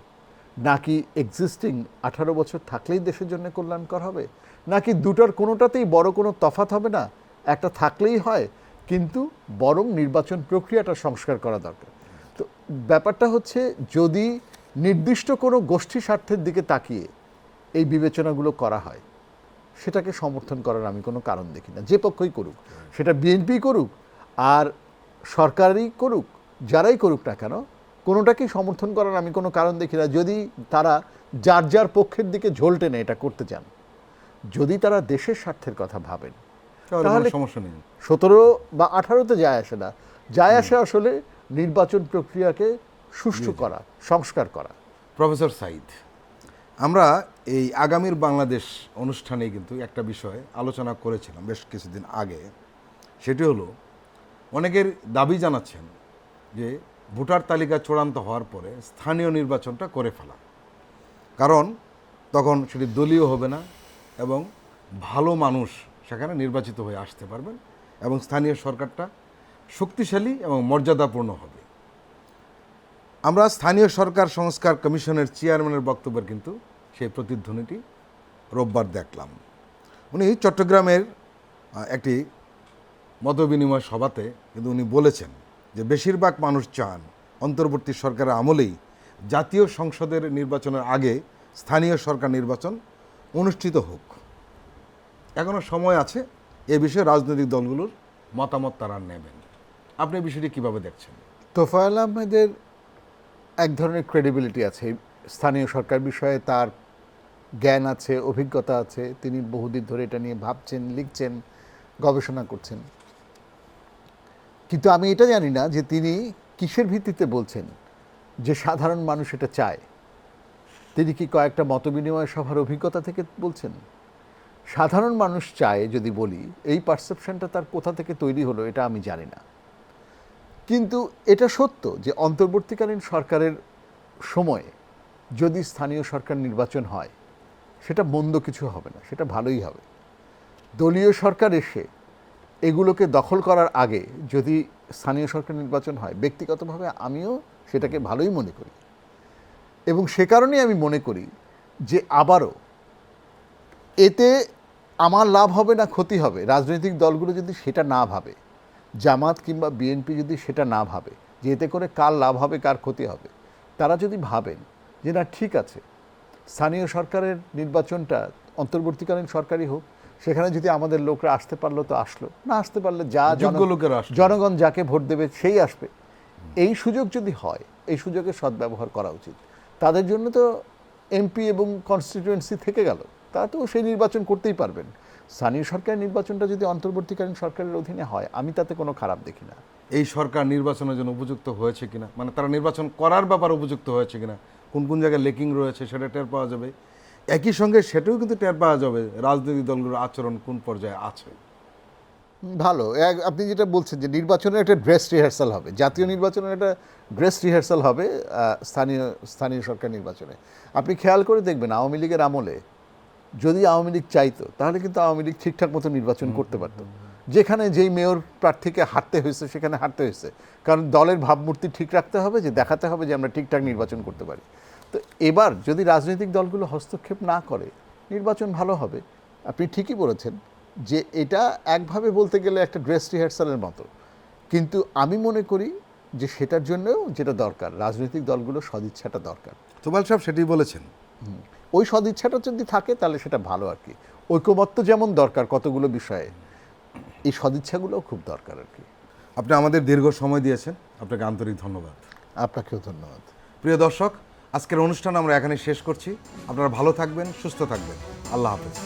নাকি এক্সিস্টিং 18 বছর থাকলেই দেশের জন্য কল্যাণকর হবে, নাকি দুটোর কোনোটাতেই বড় কোনো তফাৎ হবে না, একটা থাকলেই হয় কিন্তু বরং নির্বাচন প্রক্রিয়াটা সংস্কার করা দরকার। তো ব্যাপারটা হচ্ছে যদি নির্দিষ্ট কোনো গোষ্ঠী স্বার্থের দিকে তাকিয়ে এই বিবেচনাগুলো করা হয়, সেটাকে সমর্থন করার আমি কোনো কারণ দেখি না, যে পক্ষই করুক, সেটা বিএনপি করুক আর সরকারই করুক, যারাই করুক না কেন, কোনোটাকেই সমর্থন করার আমি কোনো কারণ দেখি না, যদি তারা যার যার পক্ষের দিকে ঝোল টেনে এটা করতে চান। যদি তারা দেশের স্বার্থের কথা ভাবেন তাহলে সমস্যা নেই। 17 বা 18তে যায় আসে না, যায় আসে আসলে নির্বাচন প্রক্রিয়াকে সুষ্ঠু করা, সংস্কার করা। প্রফেসর সাইদ, আমরা এই আগামীর বাংলাদেশ অনুষ্ঠানে কিন্তু একটা বিষয় আলোচনা করেছিলাম বেশ কিছুদিন আগে। সেটি হলো অনেকের দাবি জানাচ্ছেন যে ভোটার তালিকা চূড়ান্ত হওয়ার পরে স্থানীয় নির্বাচনটা করে ফেলা, কারণ তখন সেটি দলীয় হবে না এবং ভালো মানুষ সেখানে নির্বাচিত হয়ে আসতে পারবেন এবং স্থানীয় সরকারটা শক্তিশালী এবং মর্যাদাপূর্ণ হবে। আমরা স্থানীয় সরকার সংস্কার কমিশনের চেয়ারম্যানের বক্তব্যের কিন্তু সেই প্রতিধ্বনিটি রোববার দেখলাম। উনি চট্টগ্রামের একটি মতবিনিময় সভাতে কিন্তু উনি বলেছেন যে বেশিরভাগ মানুষ চান অন্তর্বর্তী সরকারের আমলেই জাতীয় সংসদের নির্বাচনের আগে স্থানীয় সরকার নির্বাচন অনুষ্ঠিত হোক। এখনও সময় আছে, এ বিষয়ে রাজনৈতিক দলগুলোর মতামত তারা নেবেন। আপনি এই বিষয়টি কীভাবে দেখছেন? তোফায়েল আহমেদের এক ধরনের ক্রেডিবিলিটি আছে স্থানীয় সরকার বিষয়ে, তার জ্ঞান আছে, অভিজ্ঞতা আছে, তিনি বহুদিন ধরে এটা নিয়ে ভাবছেন, লিখছেন, গবেষণা করছেন। কিন্তু আমি এটা জানি না যে তিনি কিসের ভিত্তিতে বলছেন যে সাধারণ মানুষ এটা চায়। তিনি কি কয়েকটা মতবিনিময় সভার অভিজ্ঞতা থেকে বলছেন? সাধারণ মানুষ চায় যদি বলি, এই পারসেপশনটা তার কোথা থেকে তৈরি হলো এটা আমি জানি না। কিন্তু এটা সত্য যে অন্তর্বর্তীকালীন সরকারের সময়ে যদি স্থানীয় সরকার নির্বাচন হয়, সেটা মন্দ কিছু হবে না, সেটা ভালোই হবে। দলীয় সরকার এসে এগুলোকে দখল করার আগে যদি স্থানীয় সরকার নির্বাচন হয়, ব্যক্তিগতভাবে আমিও সেটাকে ভালোই মনে করি। এবং সে কারণেই আমি মনে করি যে আবারও এতে আমার লাভ হবে না ক্ষতি হবে, রাজনৈতিক দলগুলো যদি সেটা না ভাবে, জামাত কিংবা বিএনপি যদি সেটা না ভাবে যে এতে করে কার লাভ হবে কার ক্ষতি হবে, তারা যদি ভাবেন যে না ঠিক আছে, স্থানীয় সরকারের নির্বাচনটা অন্তর্বর্তীকালীন সরকারই হোক, সেখানে যদি আমাদের লোকরা আসতে পারলো তো আসলো, না আসতে পারলে যা যোগ্য লোকেরা আসলো। জনগণ যাকে ভোট দেবে সেই আসবে। এই সুযোগ যদি হয়, এই সুযোগের সদ্ব্যবহার করা উচিত। তাদের জন্য তো এমপি এবং কনস্টিটিউয়েন্সি থেকে গেল, তারা তো সেই নির্বাচন করতেই পারবেন। স্থানীয় সরকারের নির্বাচনটা যদি অন্তর্বর্তীকালীন সরকারের অধীনে হয়, আমি তাতে কোনো খারাপ দেখি না। এই সরকার নির্বাচনের জন্য উপযুক্ত হয়েছে কিনা, মানে তারা নির্বাচন করার ব্যাপারে উপযুক্ত হয়েছে কিনা, কোন কোন জায়গায় লেকিং রয়েছে সেটা টের পাওয়া যাবে। একই সঙ্গে সেটাও কিন্তু টের পাওয়া যাবে রাজনৈতিক দলগুলোর আচরণ কোন পর্যায়ে আছে। ভালো, আপনি যেটা বলছেন যে নির্বাচনের একটা ড্রেস রিহার্সাল হবে, জাতীয় নির্বাচনের একটা ড্রেস রিহার্সাল হবে স্থানীয় সরকার নির্বাচনে। আপনি খেয়াল করে দেখবেন আওয়ামী লীগের আমলে যদি আওয়ামী লীগ চাইতো তাহলে কিন্তু আওয়ামী লীগ ঠিকঠাক মতো নির্বাচন করতে পারতো। যেখানে যেই মেয়র প্রার্থীকে হারতে হয়েছে সেখানে হারতে হয়েছে, কারণ দলের ভাবমূর্তি ঠিক রাখতে হবে, যে দেখাতে হবে যে আমরা ঠিকঠাক নির্বাচন করতে পারি। তো এবার যদি রাজনৈতিক দলগুলো হস্তক্ষেপ না করে, নির্বাচন ভালো হবে। আপনি ঠিকই বলেছেন যে এটা একভাবে বলতে গেলে একটা ড্রেস রিহার্সালের মতো, কিন্তু আমি মনে করি যে সেটার জন্যও যেটা দরকার, রাজনৈতিক দলগুলো সদিচ্ছাটা দরকার। তোবাল সাহেব সেটাই বলেছেন। ওই সদিচ্ছাটা যদি থাকে তাহলে সেটা ভালো আর কি। ঐকমত্য যেমন দরকার কতগুলো বিষয়ে, এই সদিচ্ছাগুলোও খুব দরকার আর কি। আপনি আমাদের দীর্ঘ সময় দিয়েছেন, আপনাকে আন্তরিক ধন্যবাদ। আপনাকেও ধন্যবাদ। প্রিয় দর্শক, আজকের অনুষ্ঠান আমরা এখানে শেষ করছি। আপনারা ভালো থাকবেন, সুস্থ থাকবেন। আল্লাহ হাফেজ।